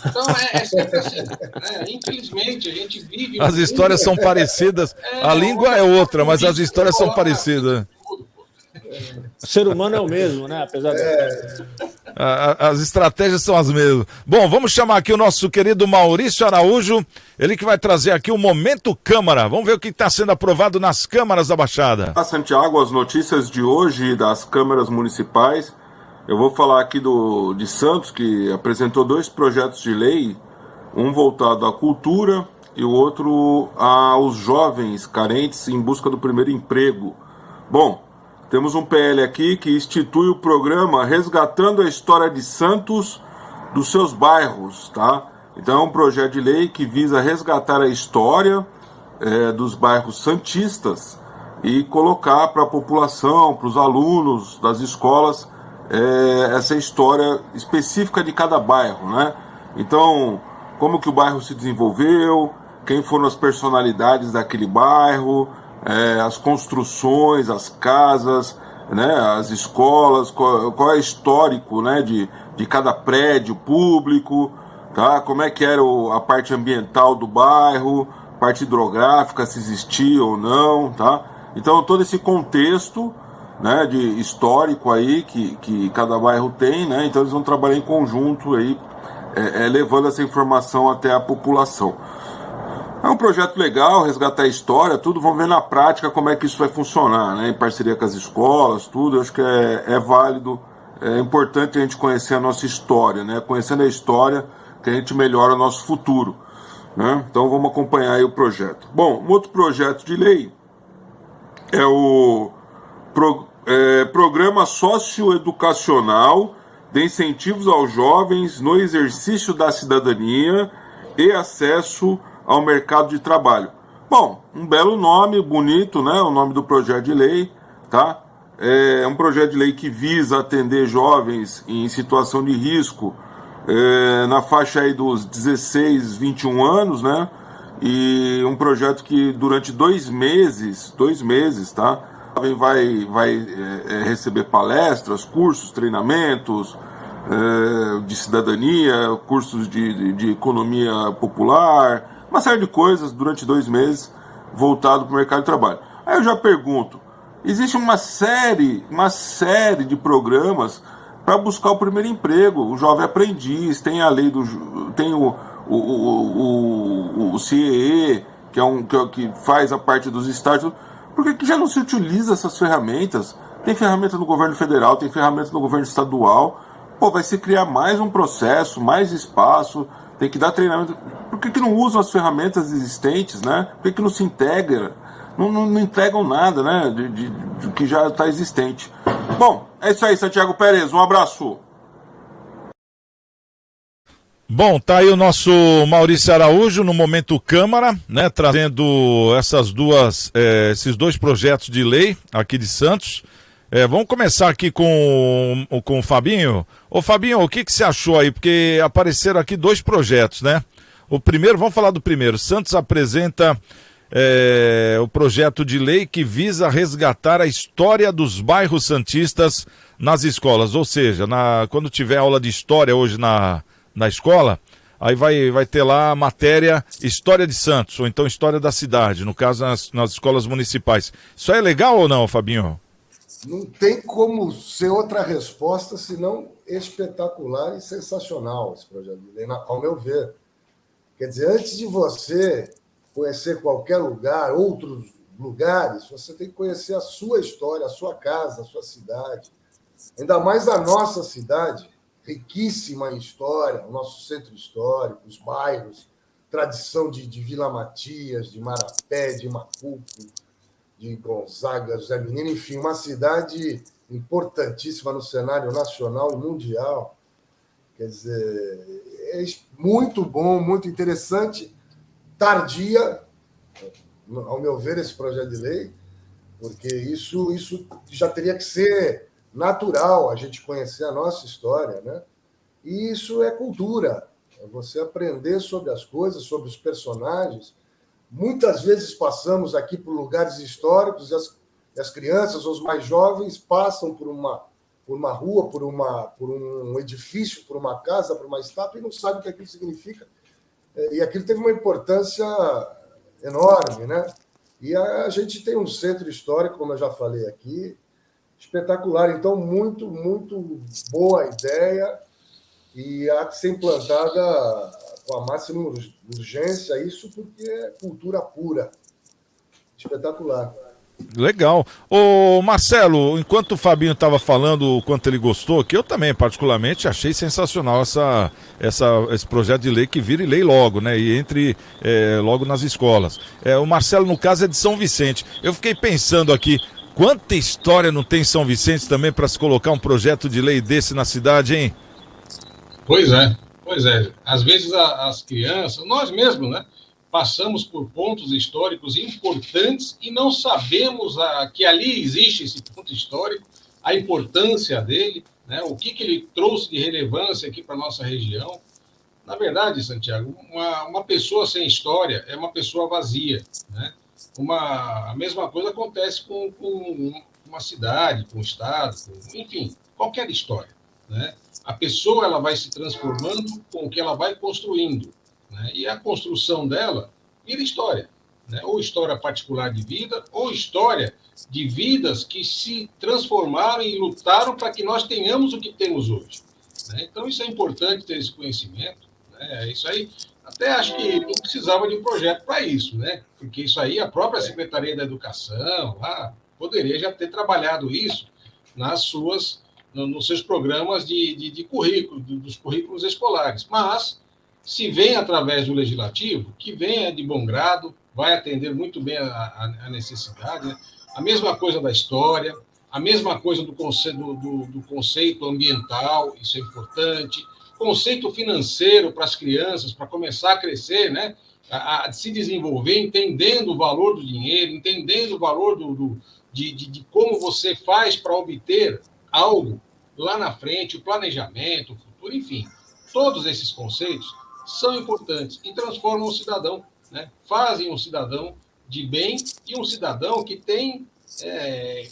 Então é sempre assim. Né? Infelizmente, a gente vive... As histórias são parecidas, a língua é outra, mas as histórias são parecidas. O ser humano é o mesmo, né? Apesar de... As estratégias são as mesmas. Bom, vamos chamar aqui o nosso querido Maurício Araújo, ele que vai trazer aqui o Momento Câmara. Vamos ver o que está sendo aprovado nas câmaras da Baixada. Santiago, as notícias de hoje das câmaras municipais. Eu vou falar aqui de Santos, que apresentou 2 projetos de lei, um voltado à cultura e o outro aos jovens carentes em busca do primeiro emprego. Bom, temos um PL aqui que institui o programa Resgatando a História de Santos dos seus bairros, tá? Então é um projeto de lei que visa resgatar a história dos bairros santistas e colocar para a população, para os alunos das escolas, essa história específica de cada bairro, né? Então, como que o bairro se desenvolveu, quem foram as personalidades daquele bairro, as construções, as casas, né, as escolas, qual é o histórico, né, de cada prédio público, tá? Como é que era a parte ambiental do bairro, parte hidrográfica, se existia ou não, tá? Então todo esse contexto, né, de histórico aí que cada bairro tem, né? Então eles vão trabalhar em conjunto aí, levando essa informação até a população. É um projeto legal, resgatar a história, tudo, vamos ver na prática como é que isso vai funcionar, né? Em parceria com as escolas, tudo, eu acho que é válido, é importante a gente conhecer a nossa história, né? Conhecendo a história, que a gente melhora o nosso futuro, né? Então vamos acompanhar aí o projeto. Bom, um outro projeto de lei é o Programa Socioeducacional de Incentivos aos Jovens no Exercício da Cidadania e Acesso ao Mercado de Trabalho. Bom, um belo nome, bonito, né? O nome do projeto de lei, tá? É um projeto de lei que visa atender jovens em situação de risco, na faixa aí dos 16, 21 anos, né? E um projeto que durante 2 meses, tá? Vai receber palestras, cursos, treinamentos de cidadania, cursos de economia popular, uma série de coisas durante 2 meses voltado para o mercado de trabalho. Aí eu já pergunto, existe uma série de programas para buscar o primeiro emprego, o jovem aprendiz, tem a lei tem o CIE, que faz a parte dos estágios. Por que já não se utiliza essas ferramentas? Tem ferramenta no governo federal, tem ferramenta no governo estadual. Pô, vai se criar mais um processo, mais espaço, tem que dar treinamento. Por que não usam as ferramentas existentes, né? Por que não se integra? Não entregam nada, né? De que já está existente. Bom, é isso aí, Santiago Pérez, um abraço. Bom, tá aí o nosso Maurício Araújo no Momento Câmara, né, trazendo esses 2 projetos de lei aqui de Santos. Vamos começar aqui com o Fabinho. Ô Fabinho, o que você achou aí? Porque apareceram aqui 2 projetos, né? O primeiro, vamos falar do primeiro. Santos apresenta o projeto de lei que visa resgatar a história dos bairros santistas nas escolas. Ou seja, quando tiver aula de história hoje na escola, aí vai ter lá a matéria História de Santos, ou então História da Cidade, no caso nas escolas municipais. Isso é legal ou não, Fabinho? Não tem como ser outra resposta senão espetacular e sensacional esse projeto de lei, ao meu ver. Quer dizer, antes de você conhecer qualquer lugar, outros lugares, você tem que conhecer a sua história, a sua casa, a sua cidade. Ainda mais a nossa cidade, riquíssima em história, o nosso centro histórico, os bairros, tradição de Vila Matias, de Marapé, de Macuco, de Gonzaga, José Menino, enfim, uma cidade importantíssima no cenário nacional e mundial. Quer dizer, é muito bom, muito interessante, tardia, ao meu ver, esse projeto de lei, porque isso já teria que ser natural, a gente conhecer a nossa história, né? E isso é cultura, é você aprender sobre as coisas, sobre os personagens. Muitas vezes passamos aqui por lugares históricos e as crianças, os mais jovens, passam por uma rua, por um edifício, por uma casa, por uma estátua, e não sabem o que aquilo significa. E aquilo teve uma importância enorme, né? E a gente tem um centro histórico, como eu já falei aqui, espetacular. Então, muito, muito boa ideia e há que ser implantada com a máxima urgência, isso porque é cultura pura. Espetacular. Legal. Ô Marcelo, enquanto o Fabinho estava falando o quanto ele gostou, que eu também particularmente achei sensacional esse projeto de lei que vire lei logo, né? E entre logo nas escolas. O Marcelo, no caso, é de São Vicente. Eu fiquei pensando aqui, quanta história não tem em São Vicente também para se colocar um projeto de lei desse na cidade, hein? Pois é. Às vezes as crianças, nós mesmos, né? Passamos por pontos históricos importantes e não sabemos que ali existe esse ponto histórico, a importância dele, né? O que ele trouxe de relevância aqui para a nossa região. Na verdade, Santiago, uma pessoa sem história é uma pessoa vazia, né? A mesma coisa acontece com uma cidade, com um estado, enfim, qualquer história, né? A pessoa ela vai se transformando com o que ela vai construindo, né? E a construção dela vira história, né? Ou história particular de vida, ou história de vidas que se transformaram e lutaram para que nós tenhamos o que temos hoje, né? Então, isso é importante ter esse conhecimento, né? Isso aí, até acho que não precisava de um projeto para isso, né? Porque isso aí, a própria Secretaria da Educação lá, poderia já ter trabalhado isso nos seus programas de currículo, dos currículos escolares. Mas, se vem através do Legislativo, que venha de bom grado, vai atender muito bem a necessidade, né? A mesma coisa da história, a mesma coisa do conceito ambiental, isso é importante, conceito financeiro para as crianças, para começar a crescer, né? A se desenvolver, entendendo o valor do dinheiro, entendendo o valor de como você faz para obter algo lá na frente, o planejamento, o futuro, enfim. Todos esses conceitos são importantes e transformam o cidadão, né? Fazem um cidadão de bem e um cidadão que tem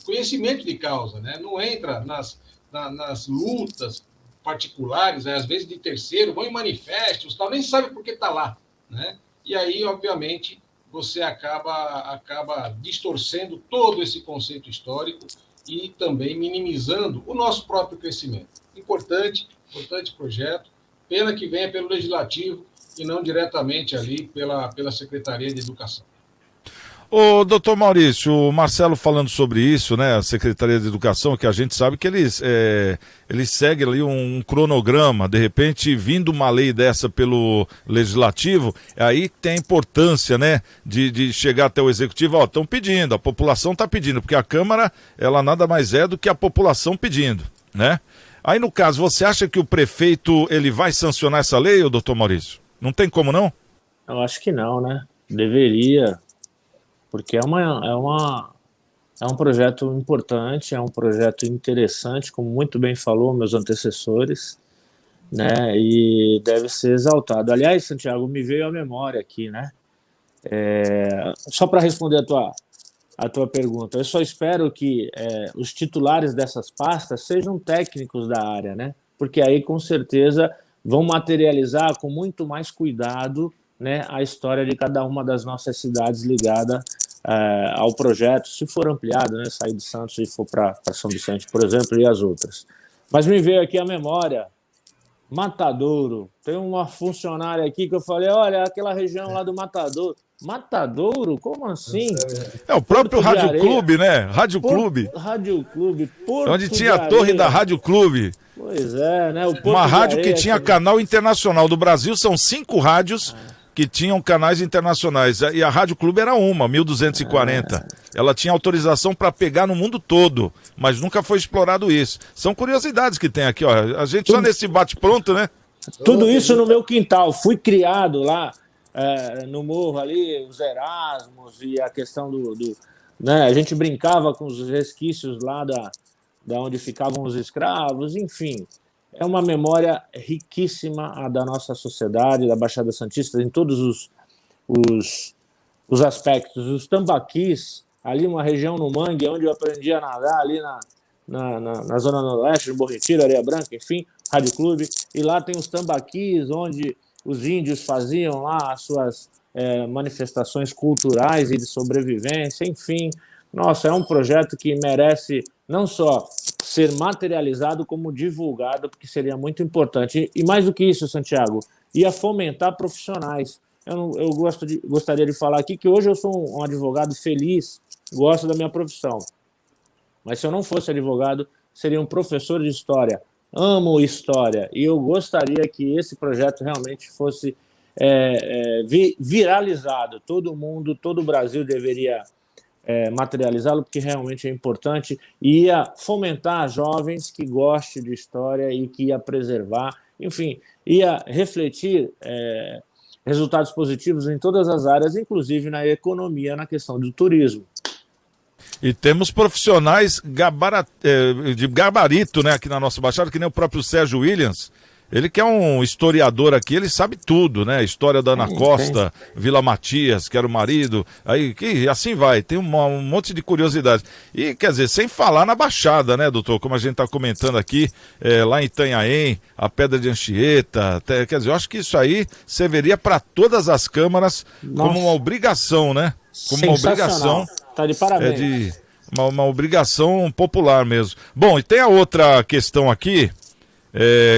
conhecimento de causa, né? Não entra nas lutas particulares, né? Às vezes de terceiro, vão em manifestos, tal, nem sabe por que está lá, né? E aí, obviamente, você acaba distorcendo todo esse conceito histórico e também minimizando o nosso próprio crescimento. Importante projeto, pena que venha pelo Legislativo e não diretamente ali pela Secretaria de Educação. Ô, doutor Maurício, o Marcelo falando sobre isso, né, a Secretaria de Educação, que a gente sabe que eles seguem ali um cronograma, de repente, vindo uma lei dessa pelo Legislativo, aí tem a importância, né, de chegar até o Executivo, estão pedindo, a população está pedindo, porque a Câmara, ela nada mais é do que a população pedindo, né? Aí, no caso, você acha que o prefeito, ele vai sancionar essa lei, ô, doutor Maurício? Não tem como, não? Eu acho que não, né? Deveria, porque é um projeto importante, é um projeto interessante, como muito bem falou meus antecessores, né? E deve ser exaltado. Aliás, Santiago, me veio à memória aqui, né? Só para responder a tua pergunta, eu só espero que os titulares dessas pastas sejam técnicos da área, né? Porque aí, com certeza, vão materializar com muito mais cuidado, né, a história de cada uma das nossas cidades ligada ao projeto, se for ampliado, né, sair de Santos e for para São Vicente, por exemplo, e as outras. Mas me veio aqui a memória, Matadouro. Tem uma funcionária aqui que eu falei, olha, aquela região lá do Matadouro. Matadouro? Como assim? É o próprio Rádio Clube, né? Rádio Clube. Rádio Clube. Porto onde tinha a torre da Rádio Clube. Pois é, né? Uma rádio que tinha canal internacional. Do Brasil são 5 rádios que tinham canais internacionais. E a Rádio Clube era 1240. Ela tinha autorização para pegar no mundo todo, mas nunca foi explorado isso. São curiosidades que tem aqui, ó. A gente só nesse bate-pronto, né? Tudo isso no meu quintal. Fui criado lá no morro ali, os Erasmos e a questão né? A gente brincava com os resquícios lá da onde ficavam os escravos, enfim. É uma memória riquíssima da nossa sociedade, da Baixada Santista, em todos os aspectos. Os tambaquis, ali uma região no Mangue, onde eu aprendi a nadar, ali na Zona Noroeste, no Bom Retiro, Areia Branca, enfim, Rádio Clube. E lá tem os tambaquis, onde os índios faziam lá as suas manifestações culturais e de sobrevivência, enfim. Nossa, é um projeto que merece não só ser materializado como divulgado, porque seria muito importante. E mais do que isso, Santiago, ia fomentar profissionais. Eu gostaria de falar aqui que hoje eu sou um advogado feliz, gosto da minha profissão. Mas se eu não fosse advogado, seria um professor de história. Amo história. E eu gostaria que esse projeto realmente fosse viralizado. Todo mundo, todo o Brasil deveria materializá-lo, porque realmente é importante, e ia fomentar jovens que gostem de história e que ia preservar, enfim, ia refletir resultados positivos em todas as áreas, inclusive na economia, na questão do turismo. E temos profissionais de gabarito, né, aqui na nossa Baixada, que nem o próprio Sérgio Williams. Ele que é um historiador aqui, ele sabe tudo, né? História da Ana Costa, Vila Matias, que era o marido, aí que assim vai, tem um monte de curiosidades. E, quer dizer, sem falar na Baixada, né, doutor? Como a gente está comentando aqui, lá em Itanhaém, a Pedra de Anchieta, quer dizer, eu acho que isso aí serviria para todas as câmaras como uma obrigação, né? Como uma obrigação. Tá de parabéns. Uma obrigação popular mesmo. Bom, e tem a outra questão aqui,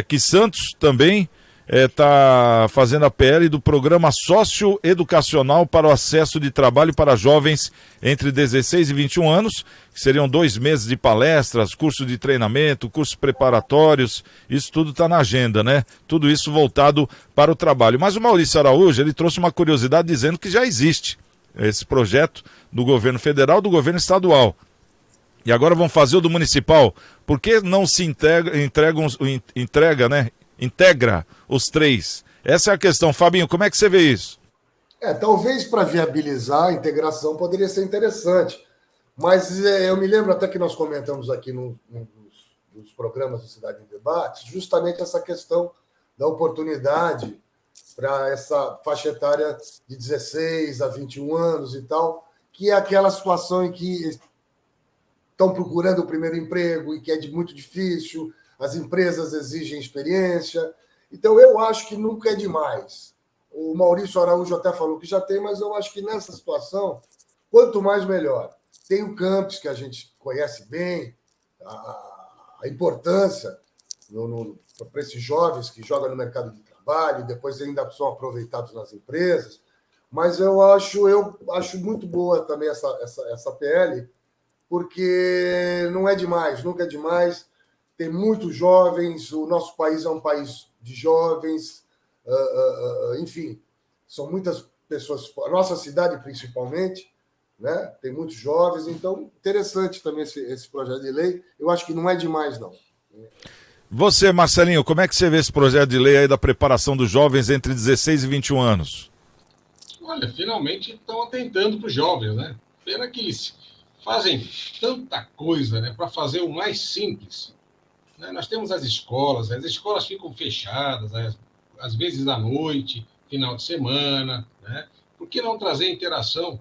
que Santos também está fazendo a PL do Programa Socioeducacional para o Acesso de Trabalho para Jovens entre 16 e 21 anos, que seriam 2 meses de palestras, curso de treinamento, cursos preparatórios, isso tudo está na agenda, né? Tudo isso voltado para o trabalho. Mas o Maurício Araújo, ele trouxe uma curiosidade dizendo que já existe esse projeto do governo federal, do governo estadual. E agora vão fazer o do municipal. Por que não se integra os 3? Essa é a questão. Fabinho, como é que você vê isso? Talvez para viabilizar a integração poderia ser interessante. Mas eu me lembro até que nós comentamos aqui nos programas do Cidade em Debate, justamente essa questão da oportunidade para essa faixa etária de 16 a 21 anos e tal, que é aquela situação em que estão procurando o primeiro emprego e que é muito difícil, as empresas exigem experiência. Então, eu acho que nunca é demais. O Maurício Araújo até falou que já tem, mas eu acho que nessa situação, quanto mais melhor. Tem o campus, que a gente conhece bem, a importância para esses jovens que jogam no mercado de trabalho e depois ainda são aproveitados nas empresas. Mas eu acho muito boa também essa PL, porque não é demais, nunca é demais. Tem muitos jovens, o nosso país é um país de jovens, enfim, são muitas pessoas, a nossa cidade principalmente, né? Tem muitos jovens, então interessante também esse projeto de lei. Eu acho que não é demais, não. Você, Marcelinho, como é que você vê esse projeto de lei aí da preparação dos jovens entre 16 e 21 anos? Olha, finalmente estão atentando para os jovens, né? Pena que eles fazem tanta coisa, né, para fazer o mais simples. Né? Nós temos as escolas ficam fechadas, às vezes à noite, final de semana, né? Por que não trazer interação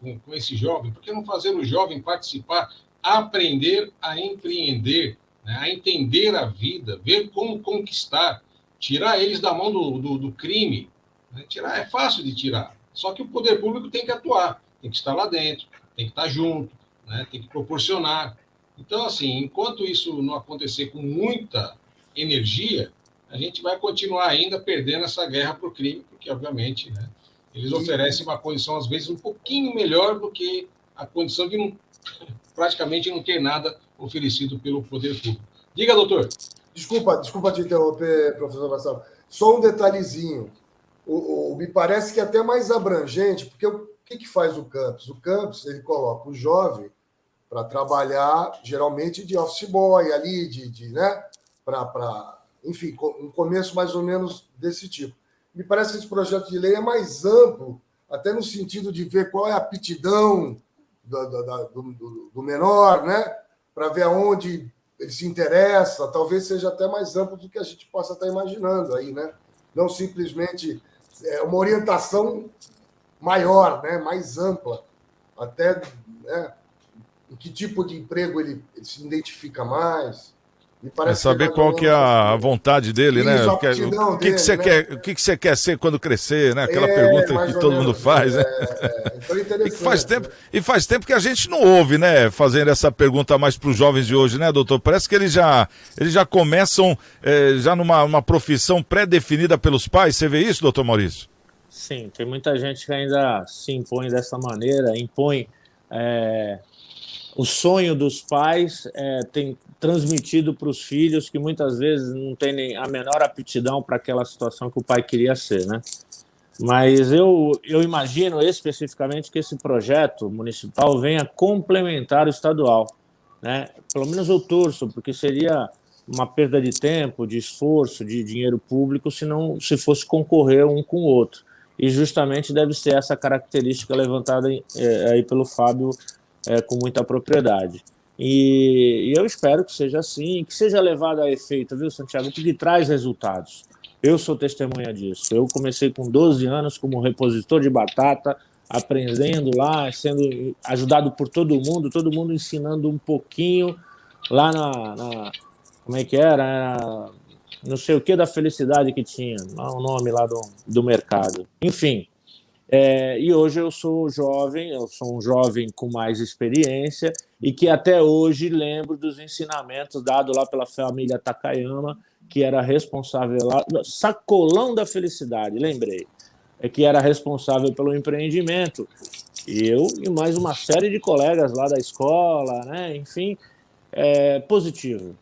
com esse jovem? Por que não fazer o jovem participar, aprender a empreender, né? A entender a vida, ver como conquistar? tirar eles da mão do crime. Né? Tirar é fácil de tirar, só que o poder público tem que atuar, tem que estar lá dentro, tem que estar junto, né? Tem que proporcionar. Então, assim, enquanto isso não acontecer com muita energia, a gente vai continuar ainda perdendo essa guerra para o crime, porque, obviamente, né, eles oferecem uma condição, às vezes, um pouquinho melhor do que a condição de praticamente não ter nada oferecido pelo poder público. Diga, doutor. Desculpa te interromper, professor Marcelo. Só um detalhezinho. Me parece que é até mais abrangente, porque o que faz o campus? O campus, ele coloca o jovem para trabalhar, geralmente, de office boy ali, né? Enfim, um começo mais ou menos desse tipo. Me parece que esse projeto de lei é mais amplo, até no sentido de ver qual é a aptidão do menor, né? Para ver aonde ele se interessa, talvez seja até mais amplo do que a gente possa estar imaginando aí, né? Não simplesmente uma orientação maior, né? Mais ampla, até, né? Em que tipo de emprego ele se identifica mais. É saber qual que é a vontade dele, né? O que você quer, o que você quer ser quando crescer, né? Aquela pergunta que todo mundo faz, né? E faz tempo que a gente não ouve, né? Fazendo essa pergunta mais para os jovens de hoje, né, doutor? Parece que eles já começam já numa profissão pré-definida pelos pais. Você vê isso, doutor Maurício? Sim, tem muita gente que ainda se impõe dessa maneira, impõe o sonho dos pais, tem transmitido para os filhos que muitas vezes não tem nem a menor aptidão para aquela situação que o pai queria ser, né? Mas eu imagino especificamente que esse projeto municipal venha complementar o estadual, né? Pelo menos eu torço, porque seria uma perda de tempo, de esforço, de dinheiro público, se fosse concorrer um com o outro. E justamente deve ser essa característica levantada aí pelo Fábio com muita propriedade. E eu espero que seja assim, que seja levado a efeito, viu, Santiago? Porque traz resultados. Eu sou testemunha disso. Eu comecei com 12 anos como repositor de batata, aprendendo lá, sendo ajudado por todo mundo ensinando um pouquinho lá como é que era? Não sei o que da felicidade que tinha, o nome lá do mercado. Enfim. E hoje eu sou um jovem com mais experiência e que até hoje lembro dos ensinamentos dados lá pela família Takayama, que era responsável lá, sacolão da felicidade, lembrei, que era responsável pelo empreendimento. Eu e mais uma série de colegas lá da escola, né? Enfim, positivo.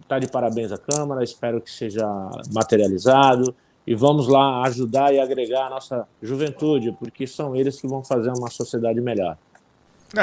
Está de parabéns à Câmara, espero que seja materializado. E vamos lá ajudar e agregar a nossa juventude, porque são eles que vão fazer uma sociedade melhor.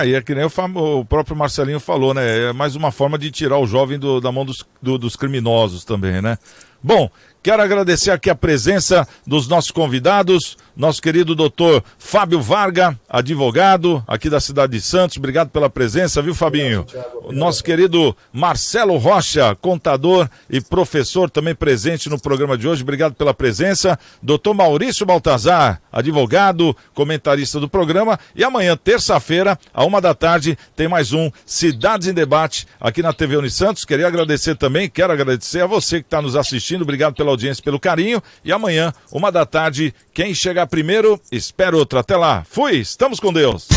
E é que nem o próprio Marcelinho falou, né? É mais uma forma de tirar o jovem da mão dos criminosos também, né? Bom, quero agradecer aqui a presença dos nossos convidados, nosso querido doutor Fábio Varga, advogado aqui da cidade de Santos. Obrigado pela presença, viu, Fabinho? Nosso querido Marcelo Rocha, contador e professor também presente no programa de hoje. Obrigado pela presença. Doutor Maurício Baltazar, advogado, comentarista do programa. E amanhã, terça-feira, à 13h, tem mais um Cidades em Debate aqui na TV Unisantos. Quero agradecer a você que está nos assistindo. Obrigado pela audiência, pelo carinho. E amanhã, 13h, quem chegar primeiro, espera outro. Até lá. Fui, estamos com Deus.